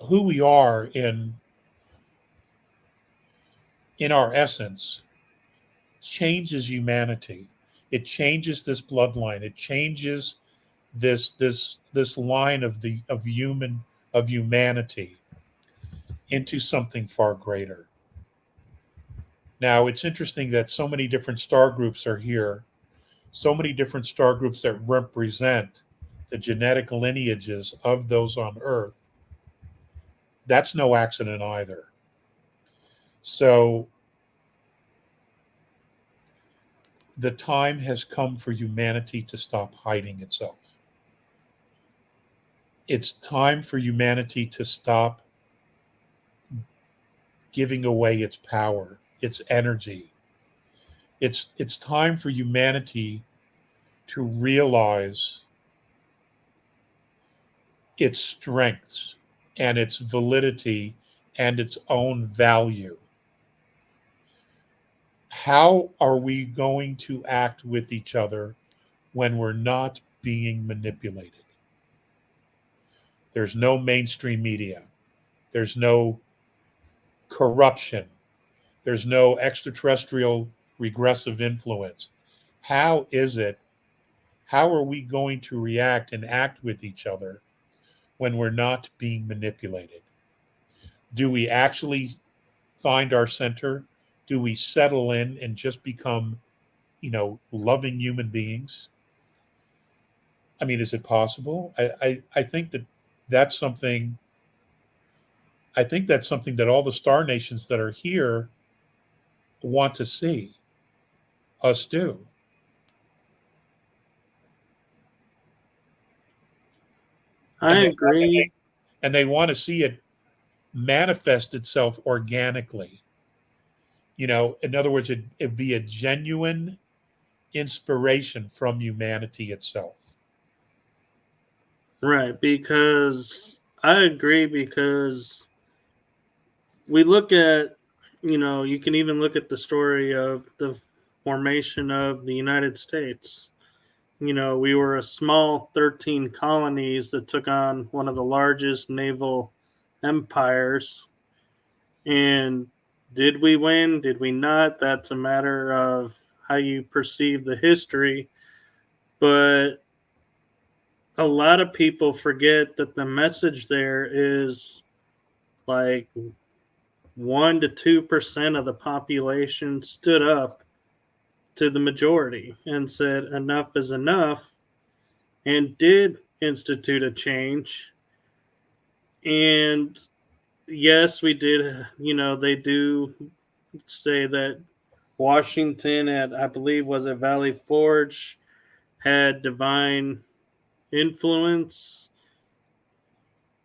who we are in our essence, changes humanity. It changes this bloodline. It changes this line of humanity into something far greater. Now, it's interesting that so many different star groups are here, so many different star groups that represent the genetic lineages of those on Earth. That's no accident either. So the time has come for humanity to stop hiding itself. It's time for humanity to stop giving away its power, its energy. It's time for humanity to realize its strengths and its validity and its own value. How are we going to act with each other when we're not being manipulated? There's no mainstream media. There's no corruption. There's no extraterrestrial regressive influence. How is it? How are we going to react and act with each other when we're not being manipulated? Do we actually find our center? Do we settle in and just become, loving human beings? I mean, is it possible? I think that's something. I think that's something that all the star nations that are here want to see us do. I agree. And they want to see it manifest itself organically. In other words, it'd be a genuine inspiration from humanity itself. Right, because I agree, because we look at, you can even look at the story of the formation of the United States. We were a small 13 colonies that took on one of the largest naval empires. And did we win? Did we not? That's a matter of how you perceive the history. But a lot of people forget that the message there is like 1 to 2% of the population stood up to the majority and said enough is enough and did institute a change. And yes, we did, they do say that Washington at, I believe, was it Valley Forge, had divine influence.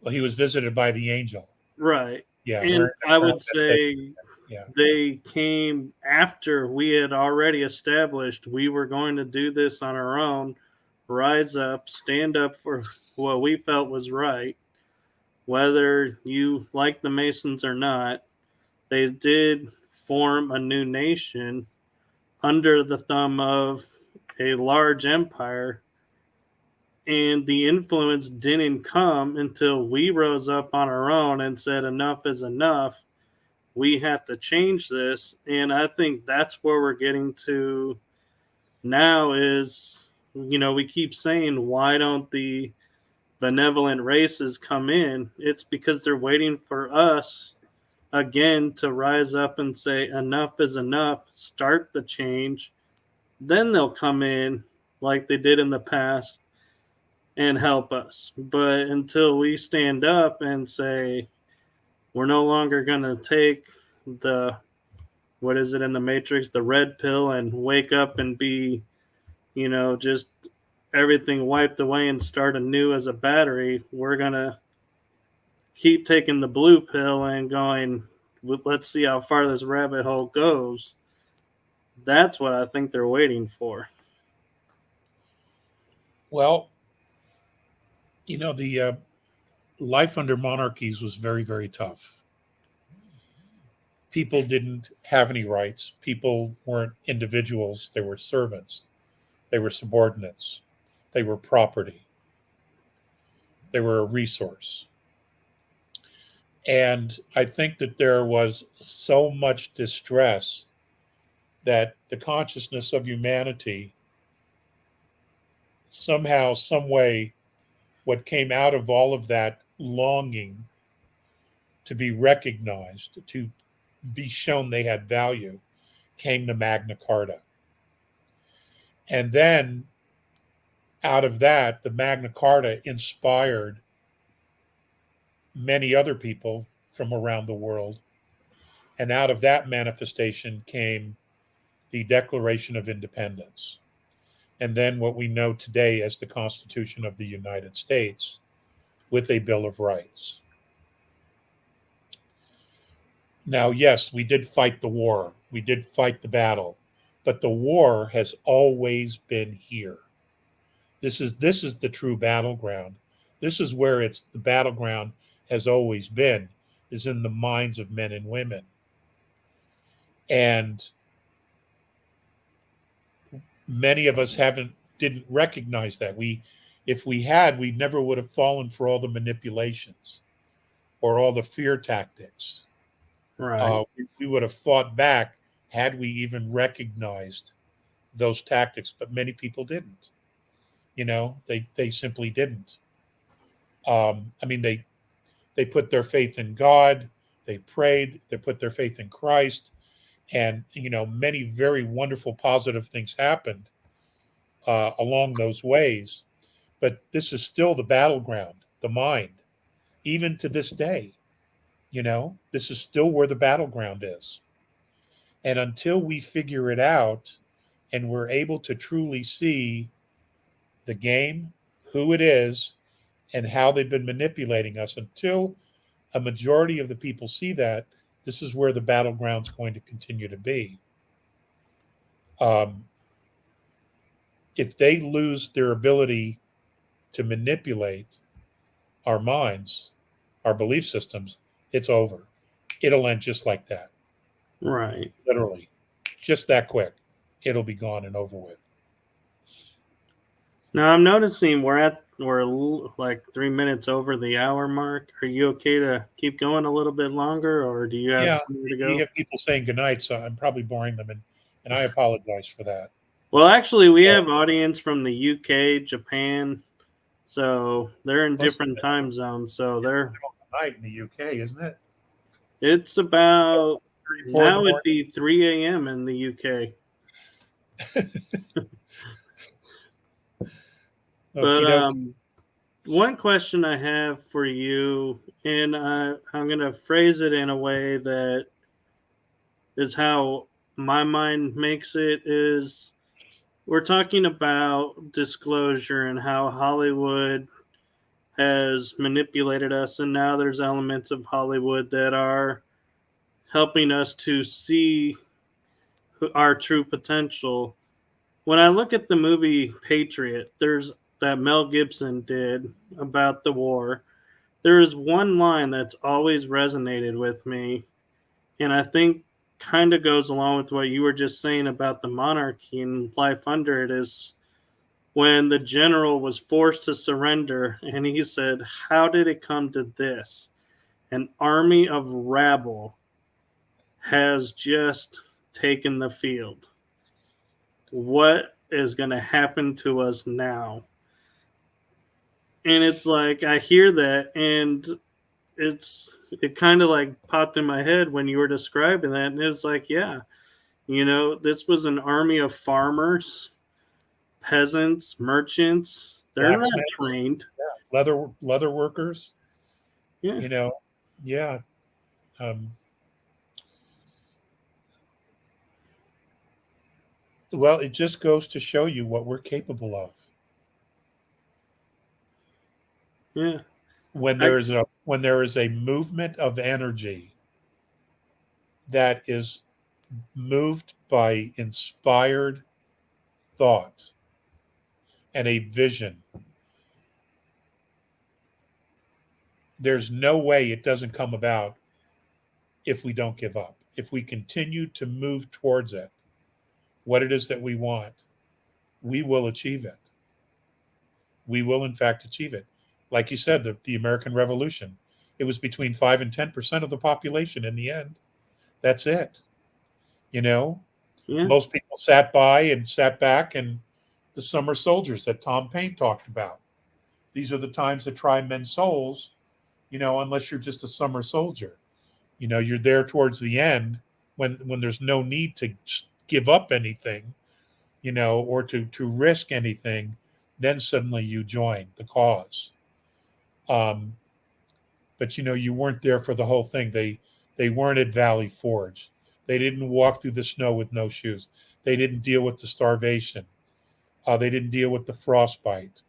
Well, he was visited by the angel. Right. Yeah. And I would say yeah. they came after we had already established we were going to do this on our own, rise up, stand up for what we felt was right. whether you like the Masons or not, they did form a new nation under the thumb of a large empire, and the influence didn't come until we rose up on our own and said enough is enough. We have to change this. And I think that's where we're getting to now is, we keep saying, why don't the benevolent races come in? It's because they're waiting for us again to rise up and say enough is enough, start the change. Then they'll come in like they did in the past and help us. But until we stand up and say we're no longer going to take the, what is it in the Matrix, the red pill, and wake up and be, just everything wiped away and start anew as a battery, we're going to keep taking the blue pill and going, let's see how far this rabbit hole goes. That's what I think they're waiting for. Well, the life under monarchies was very, very tough. People didn't have any rights. People weren't individuals. They were servants. They were subordinates. They were property. They were a resource. And I think that there was so much distress that the consciousness of humanity, somehow, some way, what came out of all of that longing to be recognized, to be shown they had value, came to Magna Carta. And then out of that, the Magna Carta inspired many other people from around the world. And out of that manifestation came the Declaration of Independence. And then what we know today as the Constitution of the United States with a Bill of Rights. Now, yes, we did fight the war. We did fight the battle, but the war has always been here. This is the true battleground. This is where the battleground has always been, is in the minds of men and women. And many of us didn't recognize that. If we had, we never would have fallen for all the manipulations or all the fear tactics. Right. We would have fought back had we even recognized those tactics, but many people didn't. They simply didn't. They put their faith in God, they prayed, they put their faith in Christ, and many very wonderful positive things happened along those ways. But this is still the battleground, the mind, even to this day. This is still where the battleground is. And until we figure it out and we're able to truly see the game, who it is, and how they've been manipulating us, until a majority of the people see that, this is where the battleground's going to continue to be. If they lose their ability to manipulate our minds, our belief systems, it's over. It'll end just like that. Right. Literally. Just that quick. It'll be gone and over with. Now I'm noticing we're like 3 minutes over the hour mark. Are you okay to keep going a little bit longer, or do you have somewhere to go? We have people saying goodnight, so I'm probably boring them, and I apologize for that. Well, actually, we have audience from the UK, Japan, so they're in different time zones. So they're night in the UK, isn't it? It's about now it'd be 3 a.m. in the UK. But one question I have for you, and I'm going to phrase it in a way that is how my mind makes it, is we're talking about disclosure and how Hollywood has manipulated us, and now there's elements of Hollywood that are helping us to see our true potential. When I look at the movie Patriot, that Mel Gibson did about the war, there is one line that's always resonated with me, and I think kind of goes along with what you were just saying about the monarchy and life under it is when the general was forced to surrender and he said, "How did it come to this? An army of rabble has just taken the field. What is going to happen to us now?" And it's like I hear that, and it kind of like popped in my head when you were describing that, and it's like, yeah, this was an army of farmers, peasants, merchants. They're not Blacksmith, trained. leather workers, Yeah, you know, yeah. Um, well, it just goes to show you what we're capable of. yeah, When I, there is a movement of energy that is moved by inspired thought and a vision, there's no way it doesn't come about if we don't give up. If we continue to move towards it, what it is that we want, we will achieve it. We will, in fact, achieve it. Like you said, the American Revolution, it was between 5 and 10% of the population in the end. That's it. You know, yeah, most people sat by and sat back, and the summer soldiers that Tom Paine talked about. These are the times that try men's souls, unless you're just a summer soldier. You're there towards the end when there's no need to give up anything, or to risk anything, then suddenly you join the cause. Um, but you weren't there for the whole thing. They weren't at Valley Forge. They didn't walk through the snow with no shoes. They didn't deal with the starvation. They didn't deal with the frostbite.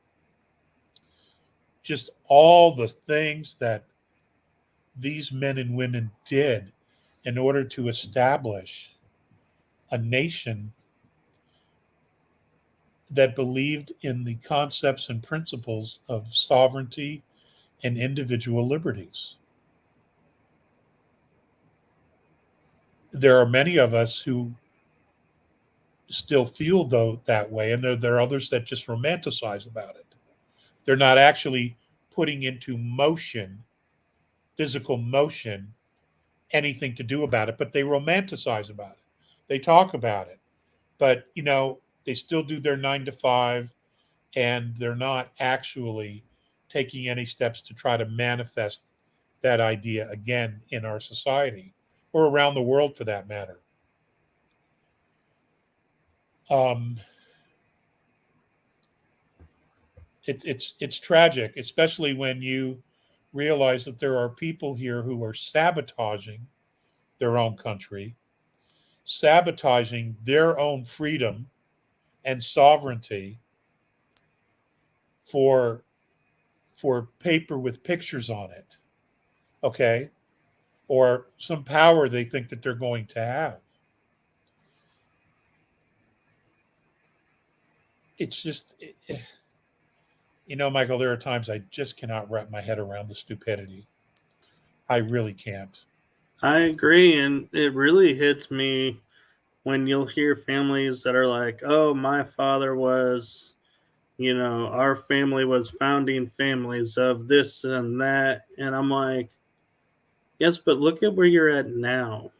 Just all the things that these men and women did in order to establish a nation that believed in the concepts and principles of sovereignty and individual liberties. There are many of us who still feel though that way, and there are others that just romanticize about it. They're not actually putting into motion, physical motion, anything to do about it, but they romanticize about it. They talk about it, but they still do their 9 to 5, and they're not actually taking any steps to try to manifest that idea again in our society or around the world for that matter. Um, it's tragic, especially when you realize that there are people here who are sabotaging their own country, sabotaging their own freedom and sovereignty for paper with pictures on it, okay, or some power they think that they're going to have. It's just, Michael, there are times I just cannot wrap my head around the stupidity. I really can't. I agree, and it really hits me when you'll hear families that are like, "Oh, my father was." Our family was founding families of this and that. And I'm like, yes, but look at where you're at now.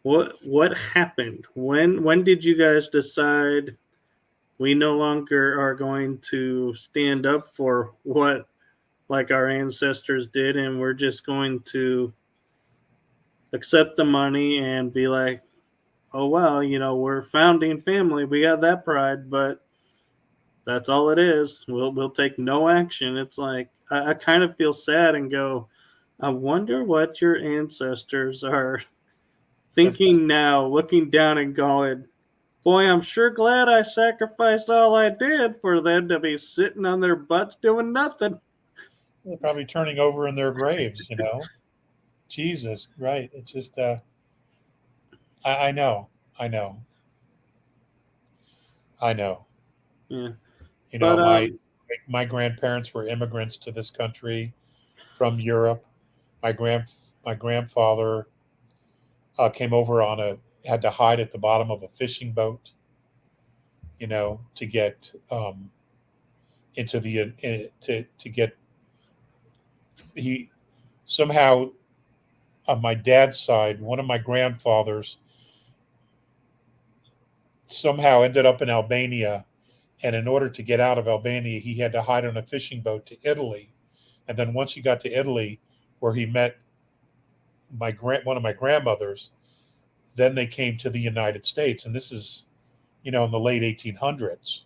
What happened? When did you guys decide we no longer are going to stand up for what like our ancestors did and we're just going to accept the money and be like, oh well, we're founding family, we got that pride, but that's all it is. We'll take no action. It's like I kind of feel sad and go, I wonder what your ancestors are thinking now, looking down and going, boy, I'm sure glad I sacrificed all I did for them to be sitting on their butts doing nothing. They're probably turning over in their graves. Jesus, right. It's just, I know, I know, I know. Yeah. You know, But my grandparents were immigrants to this country from Europe. My grandfather came over had to hide at the bottom of a fishing boat, to get into to get he somehow on my dad's side, one of my grandfathers somehow ended up in Albania, and in order to get out of Albania, he had to hide on a fishing boat to Italy, and then once he got to Italy, where he met one of my grandmothers, then they came to the United States, and this is, in the late 1800s.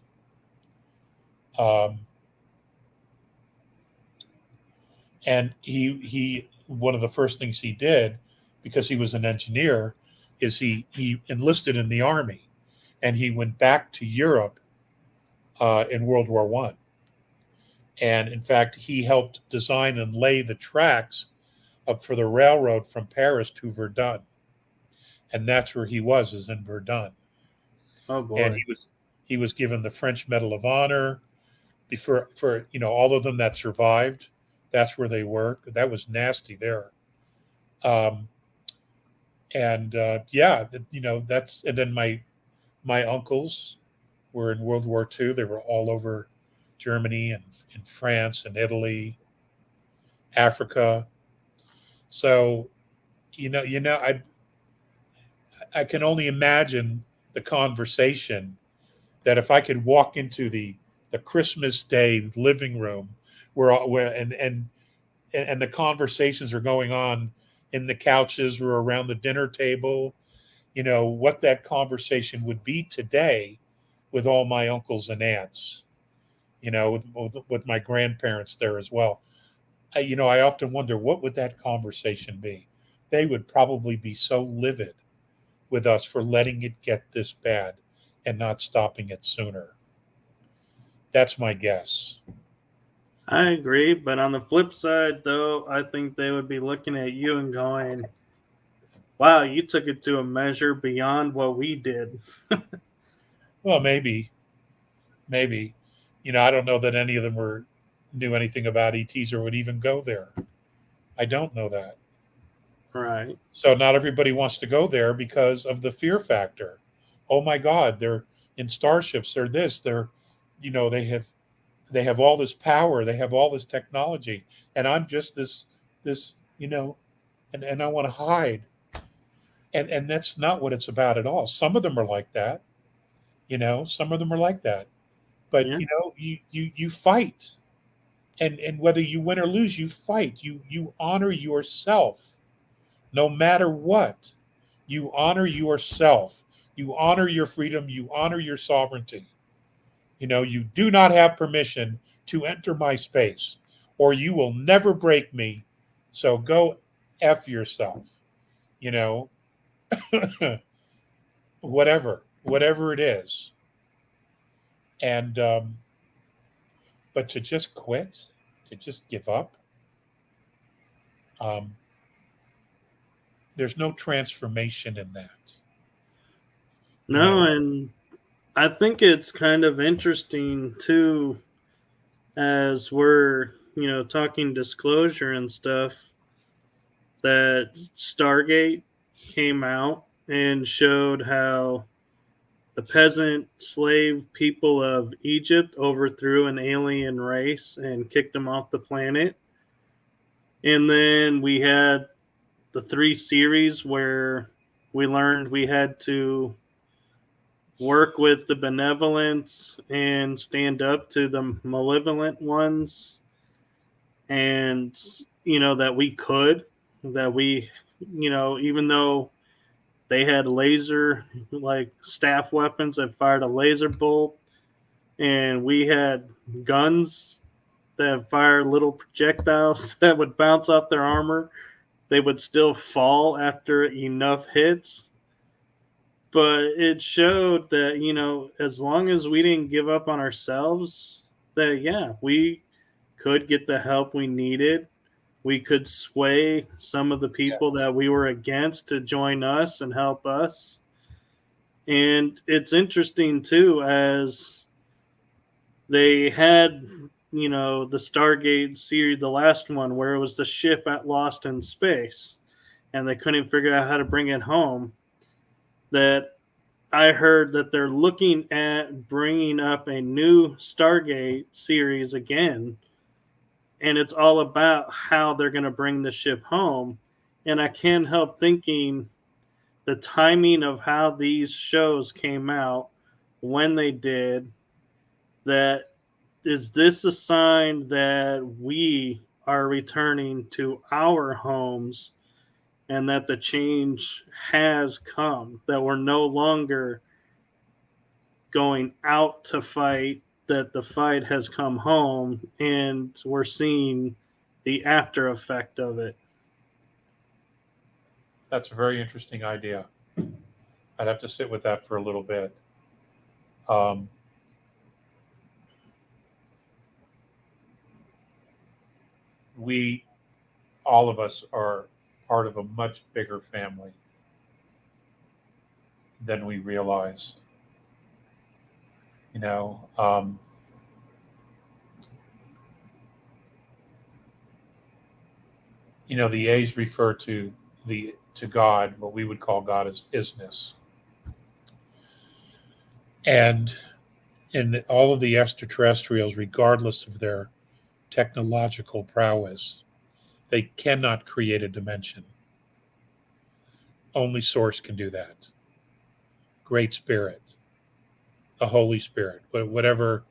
And he one of the first things he did, because he was an engineer, is he enlisted in the army, and he went back to Europe in World War One. And in fact, he helped design and lay the tracks up for the railroad from Paris to Verdun, and that's where he was, is in Verdun. Oh boy. And he was given the French Medal of Honor for all of them that survived. That's where they were. That was nasty there. And that's, and then my uncles were in World War II. They were all over Germany and France and Italy, Africa. So, I can only imagine the conversation that if I could walk into the Christmas Day living room where and the conversations are going on in the couches or around the dinner table, what that conversation would be today with all my uncles and aunts, with my grandparents there as well. I often wonder, what would that conversation be? They would probably be so livid with us for letting it get this bad and not stopping it sooner. That's my guess. I agree, but on the flip side, though, I think they would be looking at you and going, wow, you took it to a measure beyond what we did. Well, maybe. I don't know that any of them knew anything about ETs or would even go there. I don't know that. Right. So not everybody wants to go there because of the fear factor. Oh my God, they're in starships. They're this. They have all this power. They have all this technology, and I'm just this, and I want to hide. And that's not what it's about at all. Some of them are like that. Some of them are like that. But Yeah. you fight, and whether you win or lose, you fight. You honor yourself, no matter what. You honor yourself. You honor your freedom. You honor your sovereignty. You do not have permission to enter my space, or you will never break me. So go F yourself. You know, whatever it is. And but to just quit, to just give up, there's no transformation in that. No, and I think it's kind of interesting too, as we're, talking disclosure and stuff, that Stargate came out and showed how the peasant slave people of Egypt overthrew an alien race and kicked them off the planet. And then we had the 3 series where we learned we had to work with the benevolent and stand up to the malevolent ones. And, that we could, that we, even though they had laser, like staff weapons that fired a laser bolt, and we had guns that fired little projectiles that would bounce off their armor, they would still fall after enough hits. But it showed that, as long as we didn't give up on ourselves, that, yeah, we could get the help we needed. We could sway some of the people that we were against to join us and help us. And it's interesting too, as they had the Stargate series, the last one, where it was the ship at lost in space, and they couldn't figure out how to bring it home. That I heard that they're looking at bringing up a new Stargate series again, and it's all about how they're going to bring the ship home. And I can't help thinking the timing of how these shows came out, when they did, that is this a sign that we are returning to our homes and that the change has come, that we're no longer going out to fight, that the fight has come home and we're seeing the after effect of it. That's a very interesting idea. I'd have to sit with that for a little bit. Um, we, all of us, are part of a much bigger family than we realize. You know, the A's refer to God. What we would call God is isness, and in all of the extraterrestrials, regardless of their technological prowess, they cannot create a dimension. Only Source can do that. Great Spirit, the Holy Spirit, but whatever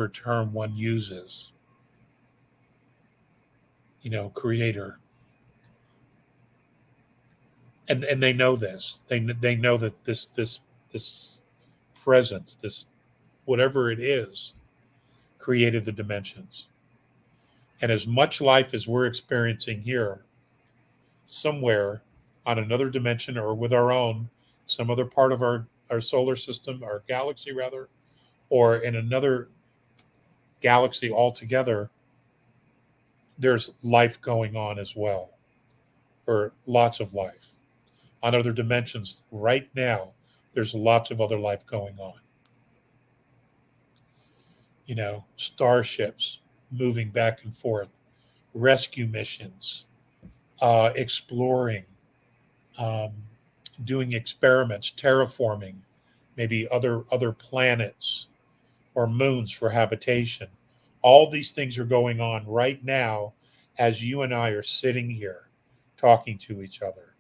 term one uses, Creator, and they know this. They know that this presence, this whatever it is, created the dimensions. And as much life as we're experiencing here, somewhere on another dimension or with our own, some other part of our solar system, our galaxy rather, or in another galaxy altogether, there's life going on as well, or lots of life. On other dimensions, right now, there's lots of other life going on. Starships moving back and forth, rescue missions, exploring, um, doing experiments, terraforming, maybe other planets or moons for habitation. All these things are going on right now as you and I are sitting here talking to each other.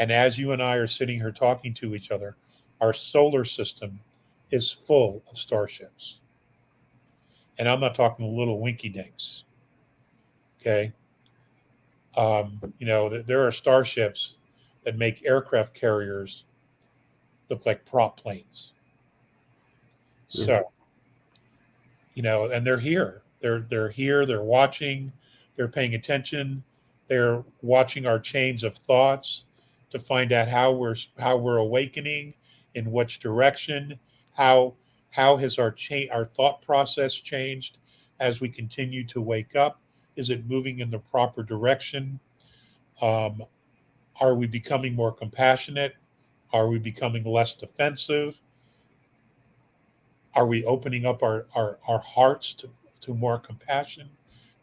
And as you and I are sitting here talking to each other, our solar system is full of starships. And I'm not talking little winky dinks. Okay. There are starships that make aircraft carriers look like prop planes. So, and they're here. They're here. They're watching. They're paying attention. They're watching our chains of thoughts to find out how we're awakening, in which direction, how has our thought process changed as we continue to wake up? Is it moving in the proper direction? Are we becoming more compassionate? Are we becoming less defensive? Are we opening up our hearts to more compassion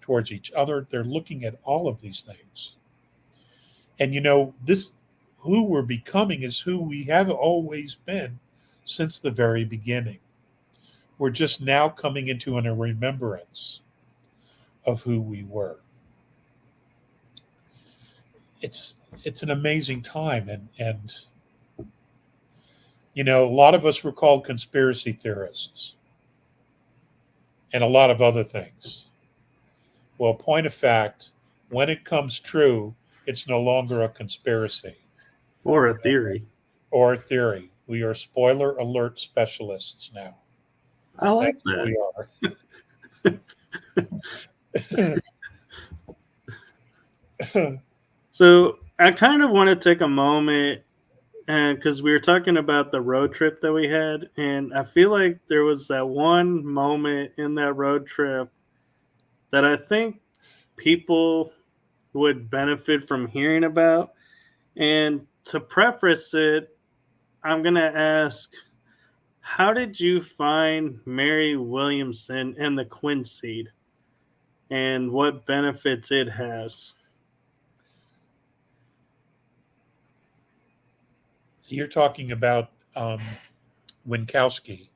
towards each other? They're looking at all of these things. And this who we're becoming is who we have always been since the very beginning. We're just now coming into a remembrance of who we were. It's an amazing time, and a lot of us were called conspiracy theorists and a lot of other things. Well, point of fact, when it comes true, it's no longer a conspiracy or a theory. Or a theory. We are spoiler alert specialists now. I like That's that. What we are. So I kind of want to take a moment, and because we were talking about the road trip that we had, and I feel like there was that one moment in that road trip that I think people would benefit from hearing about. And to preface it, I'm going to ask, How did you find Mary Williamson and the quinseed, and what benefits it has? You're talking about Winkowski.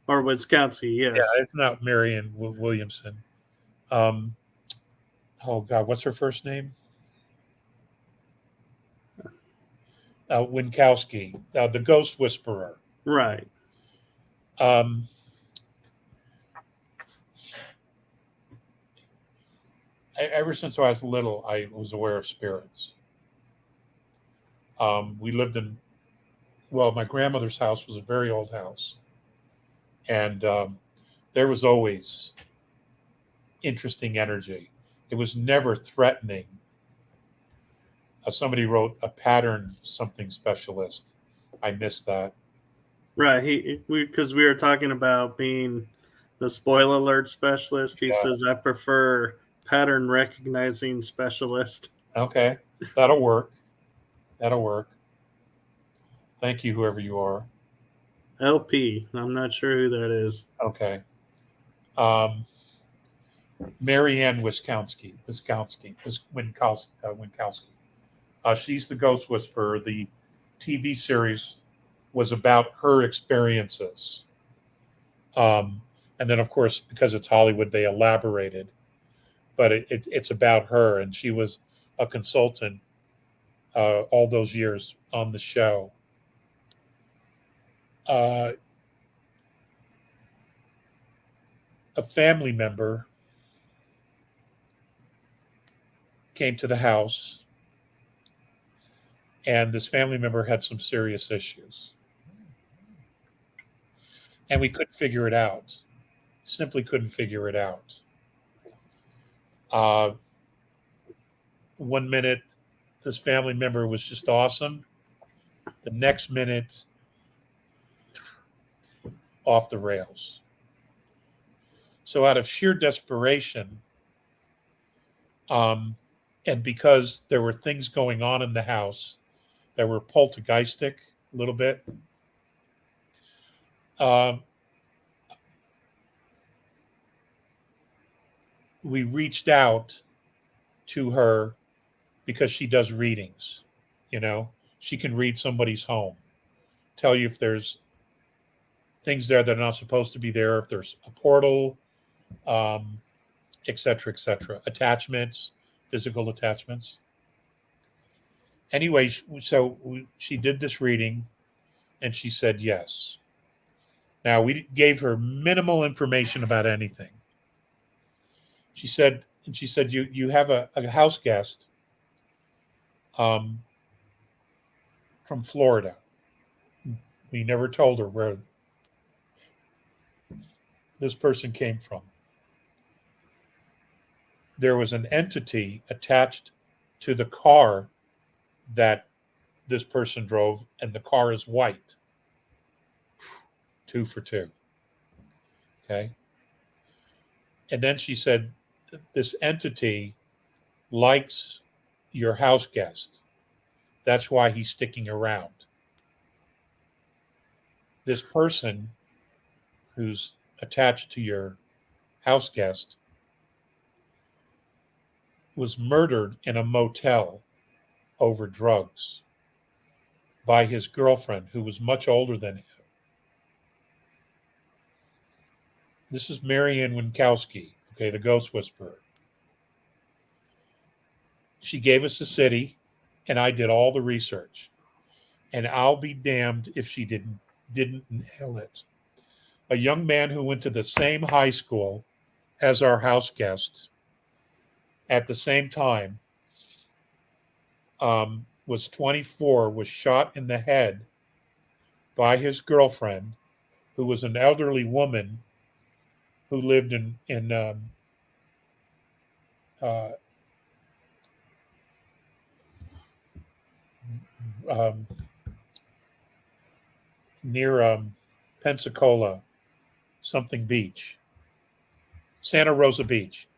Or Wisconsin, Yeah, yes. it's not Marion Williamson. Um, oh God, what's her first name? Winkowski, the Ghost Whisperer. Right. Um, Ever since I was little, I was aware of spirits. We lived in, well, my grandmother's house was a very old house, and there was always interesting energy. It was never threatening. Somebody wrote a pattern something specialist. I missed that. Right. Because we were talking about being the spoiler alert specialist. He Yeah. says I prefer pattern recognizing specialist. Okay, that'll work. That'll work. Thank you, whoever you are. LP. I'm not sure who that is. Okay. Um, Marianne Winkowski. She's the Ghost Whisperer. The TV series was about her experiences. And then, of course, because it's Hollywood, they elaborated. But it's about her, and she was a consultant all those years on the show. A family member came to the house, and this family member had some serious issues. And we couldn't figure it out. Simply couldn't figure it out. Uh, one minute, this family member was just awesome. The next minute, off the rails. So, out of sheer desperation, and because there were things going on in the house that were poltergeistic a little bit, um, we reached out to her because she does readings. You know, she can read somebody's home, tell you if there's things there that are not supposed to be there, if there's a portal, um, et cetera, et cetera. Attachments, physical attachments. Anyway, she did this reading and she said yes. Now, we gave her minimal information about anything. She said, you have a house guest um, from Florida. We never told her where this person came from. There was an entity attached to the car that this person drove, and the car is white. 2 for 2. Okay. And then she said, this entity likes your house guest. That's why he's sticking around. This person who's attached to your house guest was murdered in a motel over drugs by his girlfriend, who was much older than him. This is Marianne Winkowski, okay, the Ghost Whisperer. She gave us the city, and I did all the research. And I'll be damned if she didn't nail it. A young man who went to the same high school as our house guest at the same time, was 24, was shot in the head by his girlfriend, who was an elderly woman who lived in uh, um, near Pensacola, something beach, Santa Rosa Beach,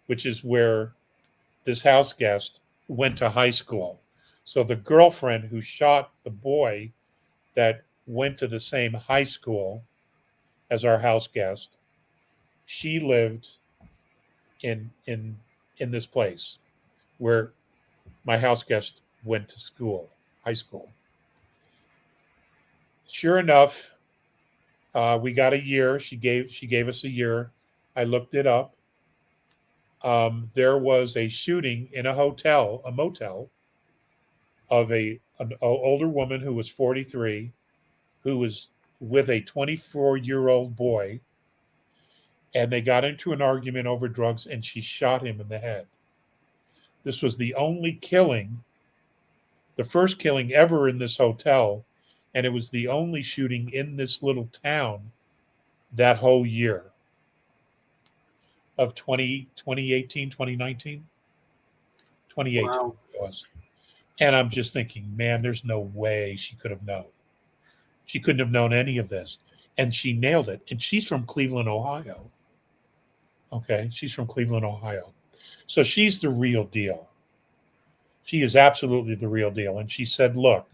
which is where this house guest went to high school. So the girlfriend who shot the boy that went to the same high school as our house guest. She lived in this place where my house guest went to school, high school. Sure enough, we got a year. She gave us a year. I looked it up. There was a shooting in a hotel, a motel, of an older woman who was 43, who was with a 24-year-old boy, and they got into an argument over drugs, and she shot him in the head. This was the only killing, the first killing ever in this hotel, and it was the only shooting in this little town that whole year of 2018, 2019, 2018 Wow. it was. And I'm just thinking, man, there's no way she could have known. She couldn't have known any of this. And she nailed it. And she's from Cleveland, Ohio. Okay. She's from Cleveland, Ohio. So she's the real deal. She is absolutely the real deal. And she said, look,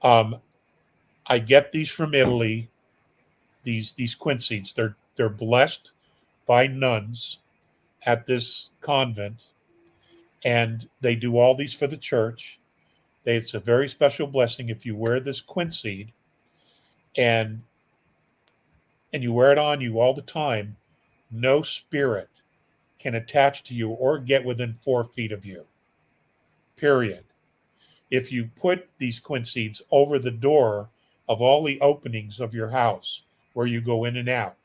I get these from Italy, these quinceads. They're blessed by nuns at this convent, and they do all these for the church. It's a very special blessing if you wear this quincead, and you wear it on you all the time. No spirit can attach to you or get within 4 feet of you. Period. If you put these quinceads over the door of all the openings of your house where you go in and out,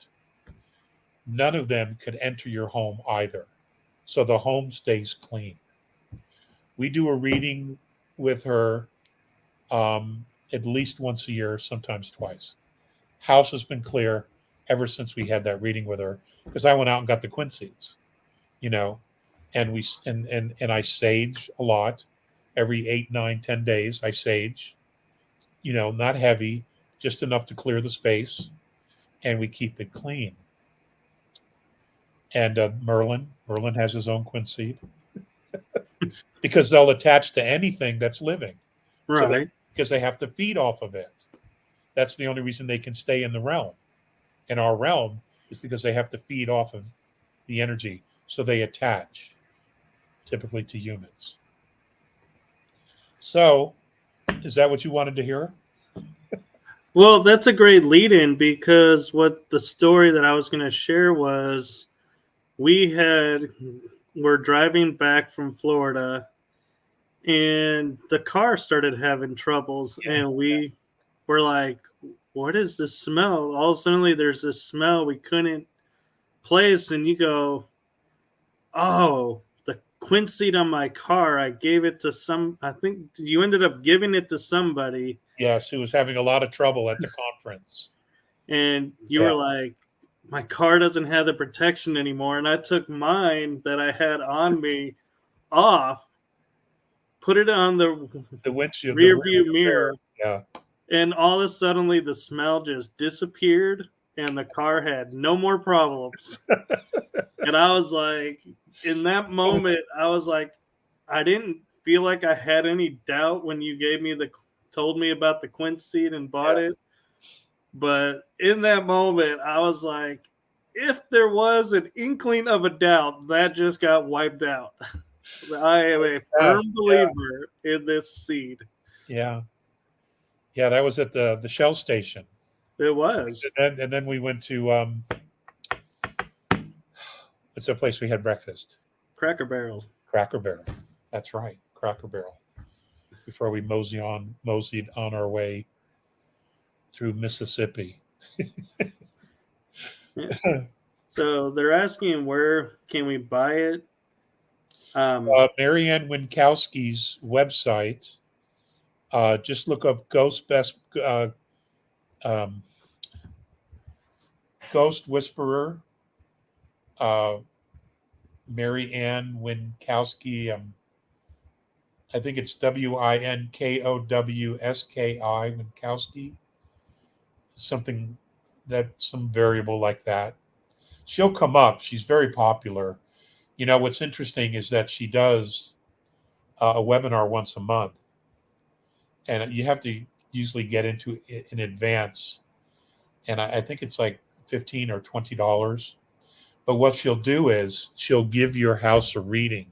none of them could enter your home either. So the home stays clean. We do a reading with her at least once a year, sometimes twice. House has been clear ever since we had that reading with her, because I went out and got the quinceads, and we and I sage a lot. Every 8, 9, 10 days I sage, not heavy, just enough to clear the space, and we keep it clean. And Merlin has his own quincead because they'll attach to anything that's living. Right. Because they have to feed off of it. That's the only reason they can stay in the realm. In our realm is because they have to feed off of the energy. So they attach typically to humans. So, is that what you wanted to hear? Well, that's a great lead-in, because what the story that I was going to share was, we're driving back from Florida, and the car started having troubles, and we were like, what is this smell? All suddenly there's this smell we couldn't place, and you go, oh, the quincead on my car, I gave it to I think you ended up giving it to somebody. Yes, who was having a lot of trouble at the conference. And you were like, my car doesn't have the protection anymore. And I took mine that I had on me off, put it on the windshield, rear view mirror. Yeah. And all of a sudden, the smell just disappeared, and the car had no more problems. And I was like, in that moment, I was like, I didn't feel like I had any doubt when you told me about the quincead and bought it. But in that moment, I was like, if there was an inkling of a doubt, that just got wiped out. I am a firm believer in this seed. Yeah. Yeah, that was at the Shell station. It was. And then we went to it's a place we had breakfast. Cracker Barrel. Cracker Barrel. That's right. Cracker Barrel. Before we moseyed on our way through Mississippi. So they're asking, where can we buy it? Marianne Winkowski's website. Just look up Ghost Whisperer. Marianne Winkowski. I think it's Winkowski, Winkowski. Some variable like that. She'll come up. She's very popular. What's interesting is that she does a webinar once a month, and you have to usually get into in advance, and I think it's like $15 or $20. But what she'll do is she'll give your house a reading,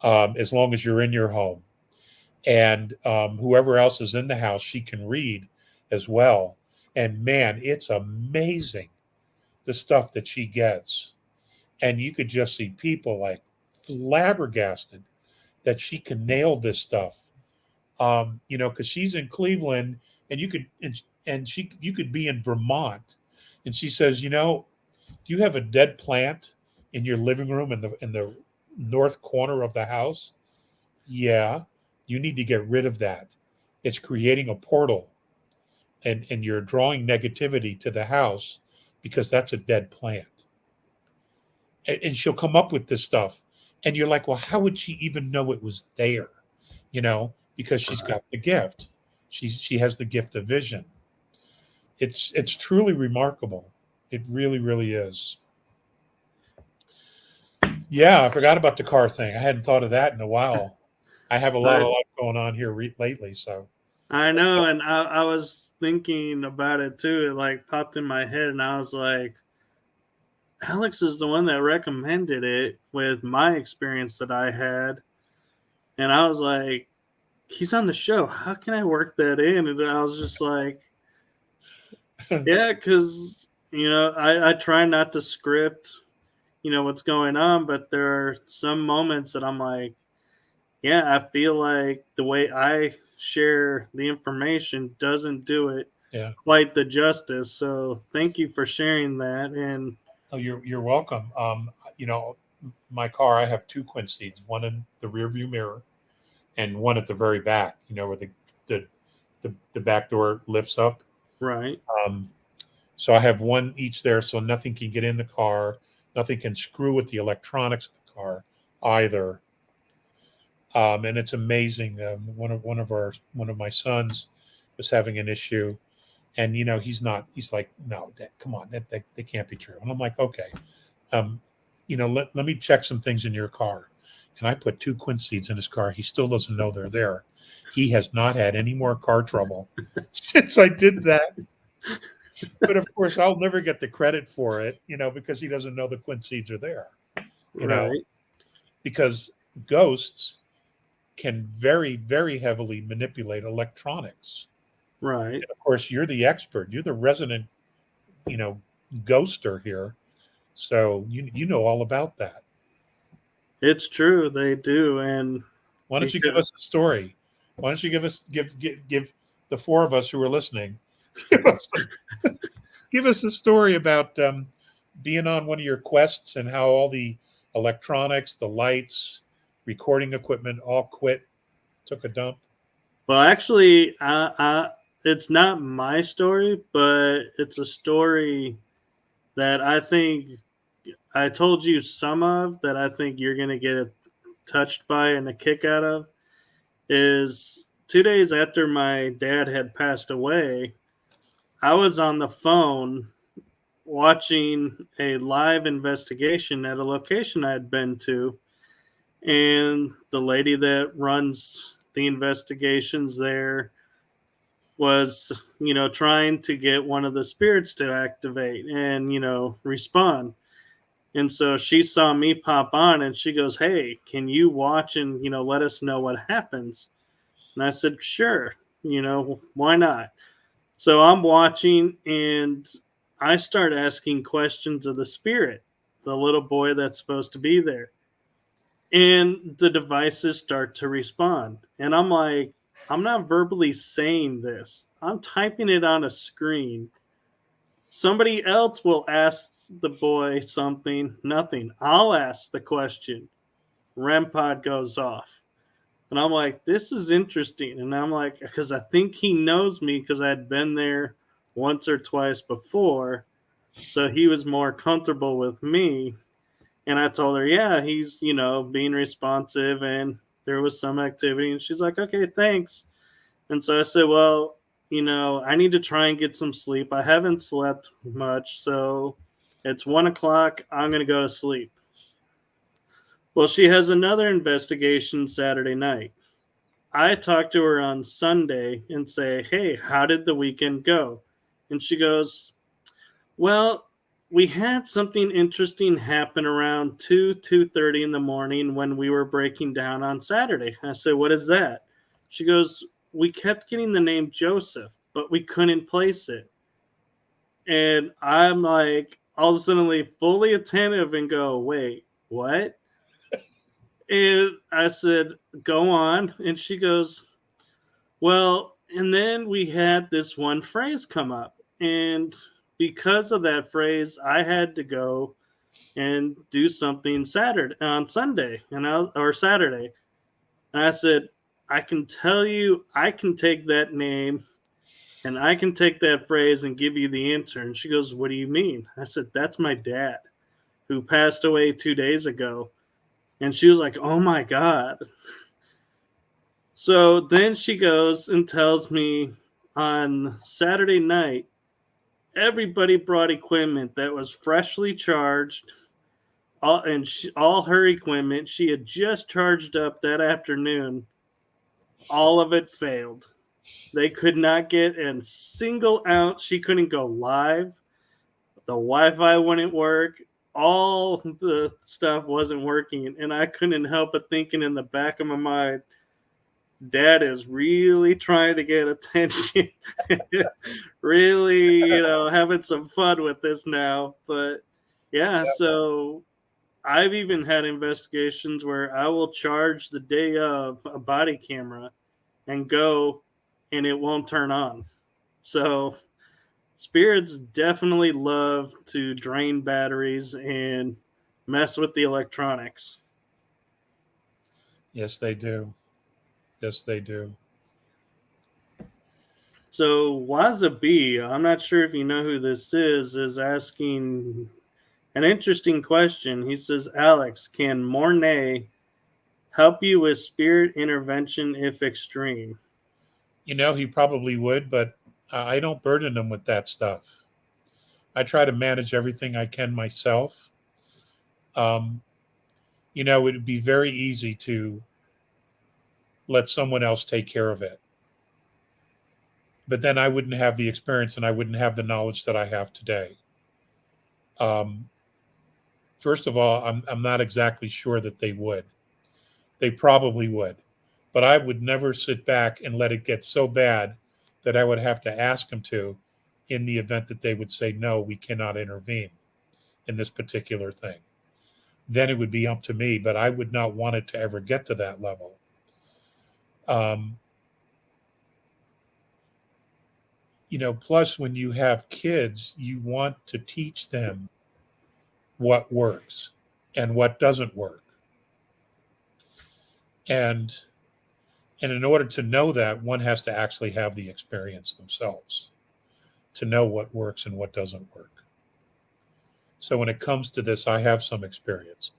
as long as you're in your home, and whoever else is in the house, she can read as well. And man, it's amazing the stuff that she gets, and you could just see people like flabbergasted that she can nail this stuff. Because she's in Cleveland, and you could be in Vermont, and she says, do you have a dead plant in your living room in the north corner of the house? Yeah, you need to get rid of that. It's creating a portal, and you're drawing negativity to the house because that's a dead plant. And she'll come up with this stuff, and you're like, well, how would she even know it was there? Because she's got the gift. She has the gift of vision. It's truly remarkable. It really, really is. Yeah, I forgot about the car thing. I hadn't thought of that in a while. I have a lot of life going on here lately, so. I know, and I was thinking about it too. It like popped in my head, and I was like, Alex is the one that recommended it with my experience that I had. And I was like, he's on the show. How can I work that in? And I was just like, yeah, because, I try not to script, what's going on, but there are some moments that I'm like, yeah, I feel like the way I share the information doesn't do it quite the justice. So thank you for sharing that. And oh, you're welcome. My car, I have two quincedes, one in the rear view mirror and one at the very back, where the back door lifts up. Right. So I have one each there, so nothing can get in the car, nothing can screw with the electronics of the car either. And it's amazing. One of my sons was having an issue, and he's like, no, Dad, come on, that can't be true. And I'm like, okay, let me check some things in your car. And I put two quincedes in his car. He still doesn't know they're there. He has not had any more car trouble since I did that. But of course, I'll never get the credit for it, because he doesn't know the quincedes are there. Because ghosts can very, very heavily manipulate electronics. Right. And of course, you're the expert. You're the resident, ghoster here. So you know all about that. It's true, they do. And why don't you give us a story? Why don't you give the four of us who are listening, give us a story about being on one of your quests and how all the electronics, the lights, recording equipment all quit, took a dump. Well, actually, it's not my story, but it's a story that I think I told you some of that I think you're going to get touched by and a kick out of. Is 2 days after my dad had passed away, I was on the phone watching a live investigation at a location I had been to, and the lady that runs the investigations there was, trying to get one of the spirits to activate and, respond. And so she saw me pop on and she goes, hey, can you watch and, let us know what happens? And I said, sure, why not? So I'm watching and I start asking questions of the spirit, the little boy that's supposed to be there. And the devices start to respond. And I'm like, I'm not verbally saying this. I'm typing it on a screen. Somebody else will ask the boy something, nothing. I'll ask the question. REM pod goes off. And I'm like, this is interesting. And I'm like, because I think he knows me because I'd been there once or twice before. So he was more comfortable with me. And I told her, yeah, he's, being responsive and there was some activity. And she's like, okay, thanks. And so I said, well, I need to try and get some sleep. I haven't slept much. So it's 1 o'clock. I'm going to go to sleep. Well, she has another investigation Saturday night. I talked to her on Sunday and say, "Hey, how did the weekend go?" And she goes, "Well, we had something interesting happen around 2:30 in the morning when we were breaking down on Saturday." I said, "What is that?" She goes, "We kept getting the name Joseph, but we couldn't place it." And I'm like, all of a sudden fully attentive and go, "Wait, what?" And I said, "Go on." And she goes, "Well, and then we had this one phrase come up. And because of that phrase, I had to go and do something Saturday on Sunday or Saturday." And I said, "I can tell you, I can take that name and I can take that phrase and give you the answer." And she goes, "What do you mean?" I said, "That's my dad who passed away 2 days ago." And she was like, "Oh my God." So then she goes and tells me on Saturday night, everybody brought equipment that was freshly charged. All her equipment she had just charged up that afternoon, all of it failed. They could not get a single ounce. She couldn't go live. The Wi-Fi wouldn't work. All the stuff wasn't working, and I couldn't help but thinking in the back of my mind, Dad is really trying to get attention, really, having some fun with this now. But yeah, so I've even had investigations where I will charge the day of a body camera and go, and it won't turn on. So spirits definitely love to drain batteries and mess with the electronics. Yes, they do. Yes, they do. So Wasabi, I'm not sure if you know who this is asking an interesting question. He says, "Alex, can Mornay help you with spirit intervention if extreme?" He probably would, but I don't burden him with that stuff. I try to manage everything I can myself. Um, it would be very easy to let someone else take care of it. But then I wouldn't have the experience and I wouldn't have the knowledge that I have today. Um, First of all, I'm not exactly sure that they would. They probably would. But I would never sit back and let it get so bad that I would have to ask them to in the event that they would say, no, we cannot intervene in this particular thing. Then it would be up to me, but I would not want it to ever get to that level. Um, Plus, when you have kids, you want to teach them what works and what doesn't work. And in order to know that, one has to actually have the experience themselves to know what works and what doesn't work. So when it comes to this, I have some experience.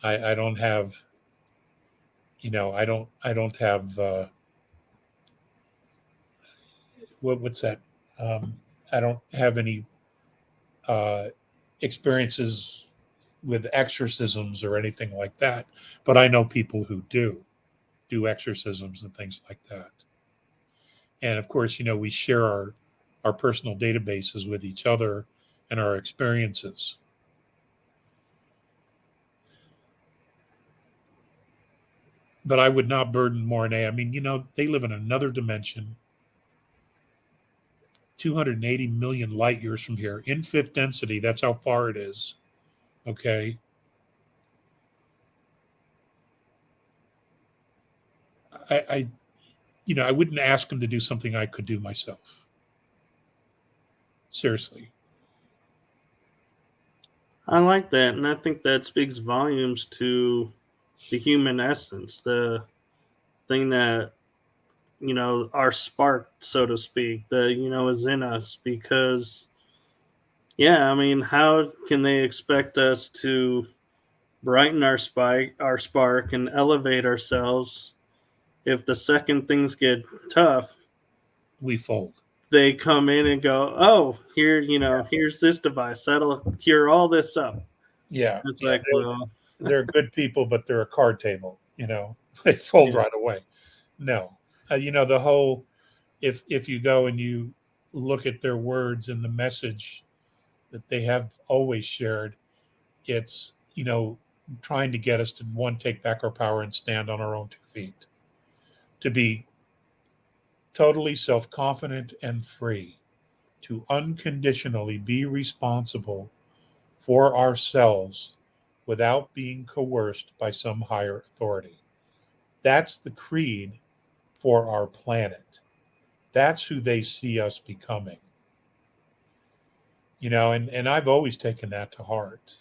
I don't have, I don't have, what's that? I don't have any uh, experiences with exorcisms or anything like that, but I know people who do exorcisms and things like that. And of course, we share our personal databases with each other and our experiences. But I would not burden Mornay. I mean, they live in another dimension, 280 million light years from here in fifth density. That's how far it is. Okay. I I wouldn't ask him to do something I could do myself. Seriously. I like that, and I think that speaks volumes to the human essence, the thing that our spark, so to speak, that is in us. Because yeah, I mean, how can they expect us to brighten our spark, and elevate ourselves if the second things get tough, We fold. they come in and go, "Oh, here, here's this device that'll cure all this up." Yeah. It's Yeah. like, well, They're good people, but they're a card table, they fold yeah. right away. No. The whole, if you go and you look at their words and the message that they have always shared, it's, trying to get us to, one, take back our power and stand on our own 2 feet, to be totally self-confident and free, to unconditionally be responsible for ourselves without being coerced by some higher authority. That's the creed for our planet. That's who they see us becoming. And I've always taken that to heart.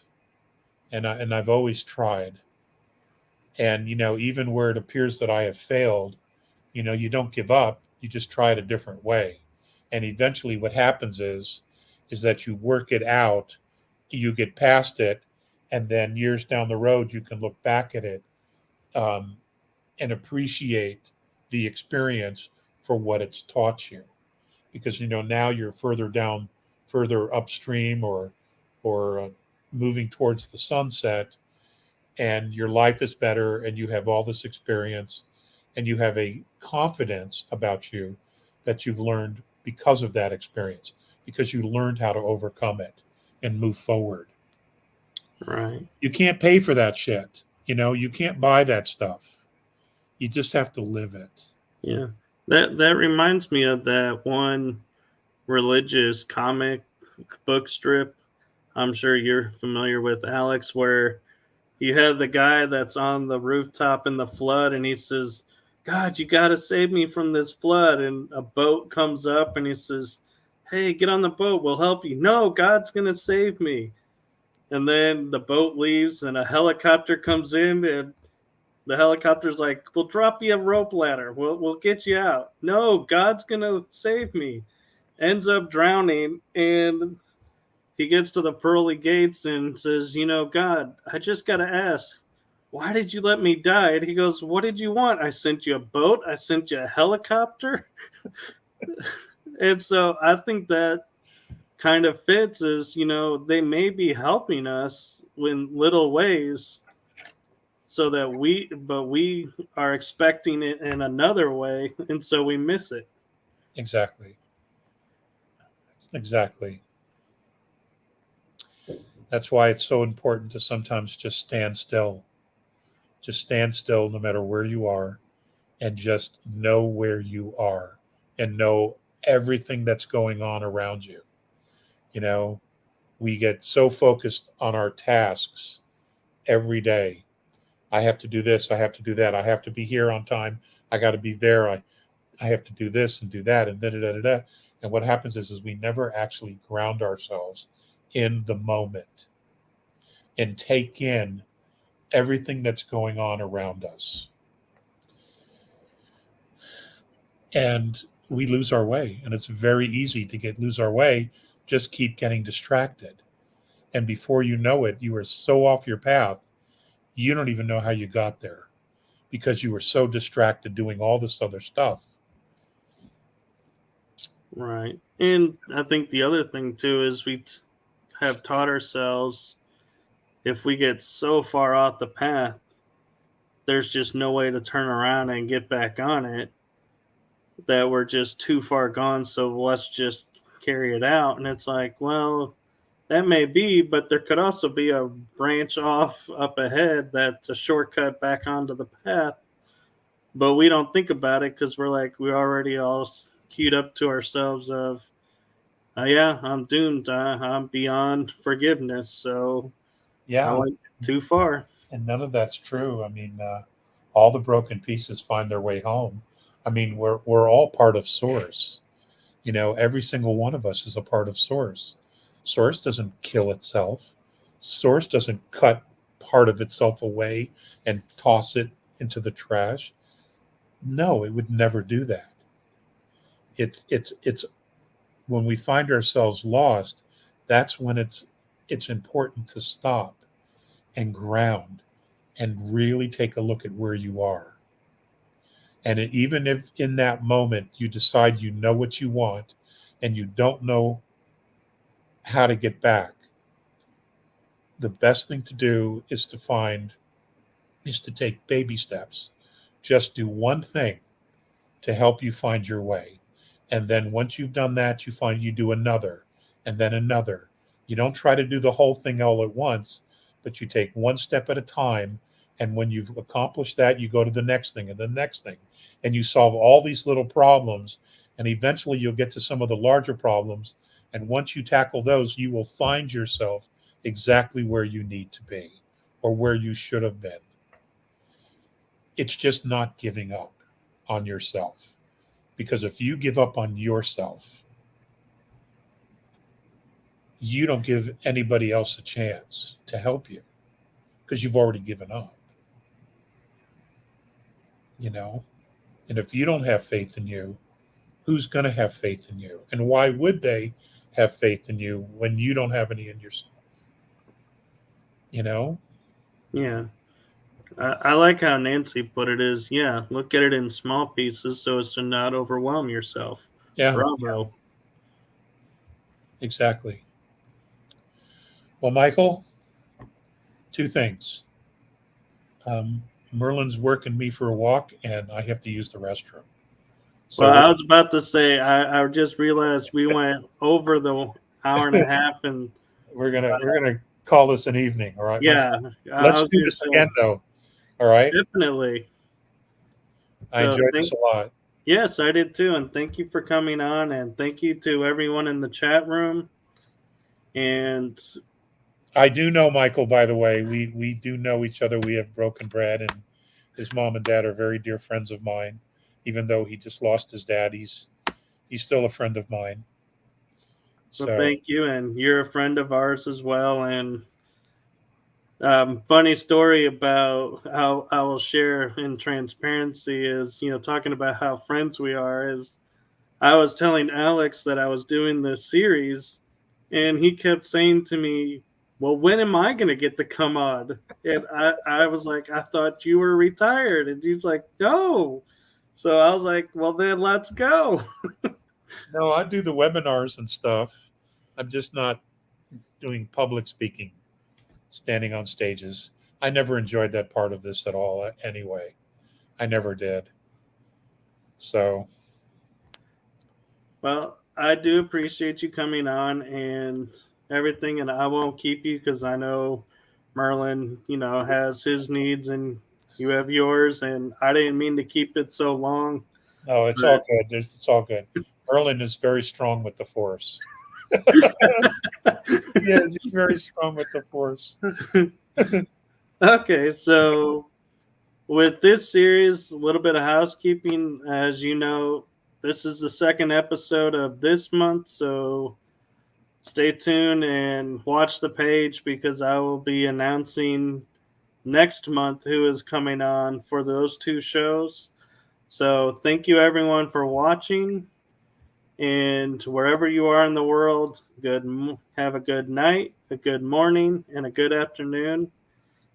And I've always tried. And even where it appears that I have failed, you don't give up, you just try it a different way. And eventually what happens is that you work it out, you get past it, and then years down the road you can look back at it, um, and appreciate the experience for what it's taught you, because now you're further upstream, or moving towards the sunset, and your life is better, and you have all this experience, and you have a confidence about you that you've learned because of that experience, because you learned how to overcome it and move forward. Right. You can't pay for that shit. You can't buy that stuff. You just have to live it. Yeah. That reminds me of that one religious comic book strip. I'm sure you're familiar with, Alex, where you have the guy that's on the rooftop in the flood and he says, "God, you got to save me from this flood." And a boat comes up and he says, "Hey, get on the boat. We'll help you." "No, God's going to save me." And then the boat leaves and a helicopter comes in and the helicopter's like, "We'll drop you a rope ladder. We'll get you out." "No, God's going to save me." Ends up drowning, and he gets to the pearly gates and says, "God, I just got to ask, why did you let me die?" And he goes, "What did you want? I sent you a boat. I sent you a helicopter." And so I think that kind of fits as, they may be helping us in little ways so that we are expecting it in another way. And so we miss it. Exactly. Exactly. That's why it's so important to sometimes just stand still. Just stand still no matter where you are, and just know where you are, and know everything that's going on around you. You know, we get so focused on our tasks every day. I have to do this, I have to do that, I have to be here on time, I got to be there, I have to do this and do that, and da da da da da. And what happens is we never actually ground ourselves in the moment and take in everything that's going on around us. And we lose our way. And it's very easy to lose our way, just keep getting distracted. And before you know it, you are so off your path, you don't even know how you got there because you were so distracted doing all this other stuff. Right. And I think the other thing too is we have taught ourselves, if we get so far off the path, there's just no way to turn around and get back on it, that we're just too far gone. So let's just carry it out. And it's like, well, that may be, but there could also be a branch off up ahead that's a shortcut back onto the path. But we don't think about it because we're like, we already all queued up to ourselves of, yeah, I'm doomed. I'm beyond forgiveness. So I Yeah. went too far. And none of that's true. I mean, all the broken pieces find their way home. I mean, we're all part of Source. Every single one of us is a part of Source. Source doesn't kill itself. Source doesn't cut part of itself away and toss it into the trash. No, it would never do that. It's when we find ourselves lost, that's when it's important to stop and ground and really take a look at where you are. And even if in that moment you decide you know what you want and you don't know how to get back, the best thing to do is to take baby steps. Just do one thing to help you find your way. And then once you've done that, you do another and then another. You don't try to do the whole thing all at once, but you take one step at a time. And when you've accomplished that, you go to the next thing and the next thing. And you solve all these little problems. And eventually you'll get to some of the larger problems. And once you tackle those, you will find yourself exactly where you need to be or where you should have been. It's just not giving up on yourself. Because if you give up on yourself, you don't give anybody else a chance to help you because you've already given up. You know? And if you don't have faith in you, who's going to have faith in you? And why would they have faith in you when you don't have any in yourself? You know? Yeah. I like how Nancy put it is, yeah, look at it in small pieces so as to not overwhelm yourself. Yeah. Bravo. Exactly. Well, Michael, two things. Merlin's working me for a walk, and I have to use the restroom. So Well, I was about to say, I just realized we went over the hour and a half, and we're gonna call this an evening. All right. yeah, Let's do this again, though. All right. Definitely. I enjoyed this a lot. Yes, I did too, and thank you for coming on, and thank you to everyone in the chat room. And I do know Michael, by the way. We do know each other. We have broken bread, and his mom and dad are very dear friends of mine. Even though he just lost his dad, he's still a friend of mine. So well, thank you, and you're a friend of ours as well. And funny story about how I will share in transparency is, talking about how friends we are. Is I was telling Alex that I was doing this series, and he kept saying to me, well, when am I going to get to come on? And I was like, I thought you were retired. And he's like, no. So I was like, well, then let's go. No, I do the webinars and stuff. I'm just not doing public speaking, standing on stages. I never enjoyed that part of this at all anyway. I never did. So. Well, I do appreciate you coming on and everything, and I won't keep you because I know Merlin, has his needs and you have yours, and I didn't mean to keep it so long. No, it's all good. It's all good. Merlin is very strong with the Force. Yes, he's very strong with the Force. Okay, so with this series, a little bit of housekeeping. As you know, this is the second episode of this month, so stay tuned and watch the page because I will be announcing next month who is coming on for those two shows. So thank you everyone for watching, and wherever you are in the world, have a good night, a good morning, and a good afternoon.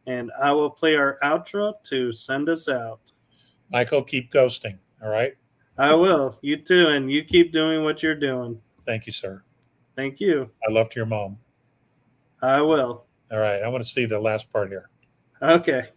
And I will play our outro to send us out. Michael, keep ghosting. All right. I will. You too, and you keep doing what you're doing. Thank you, sir. Thank you. I loved your mom. I will. All right. I want to see the last part here. Okay.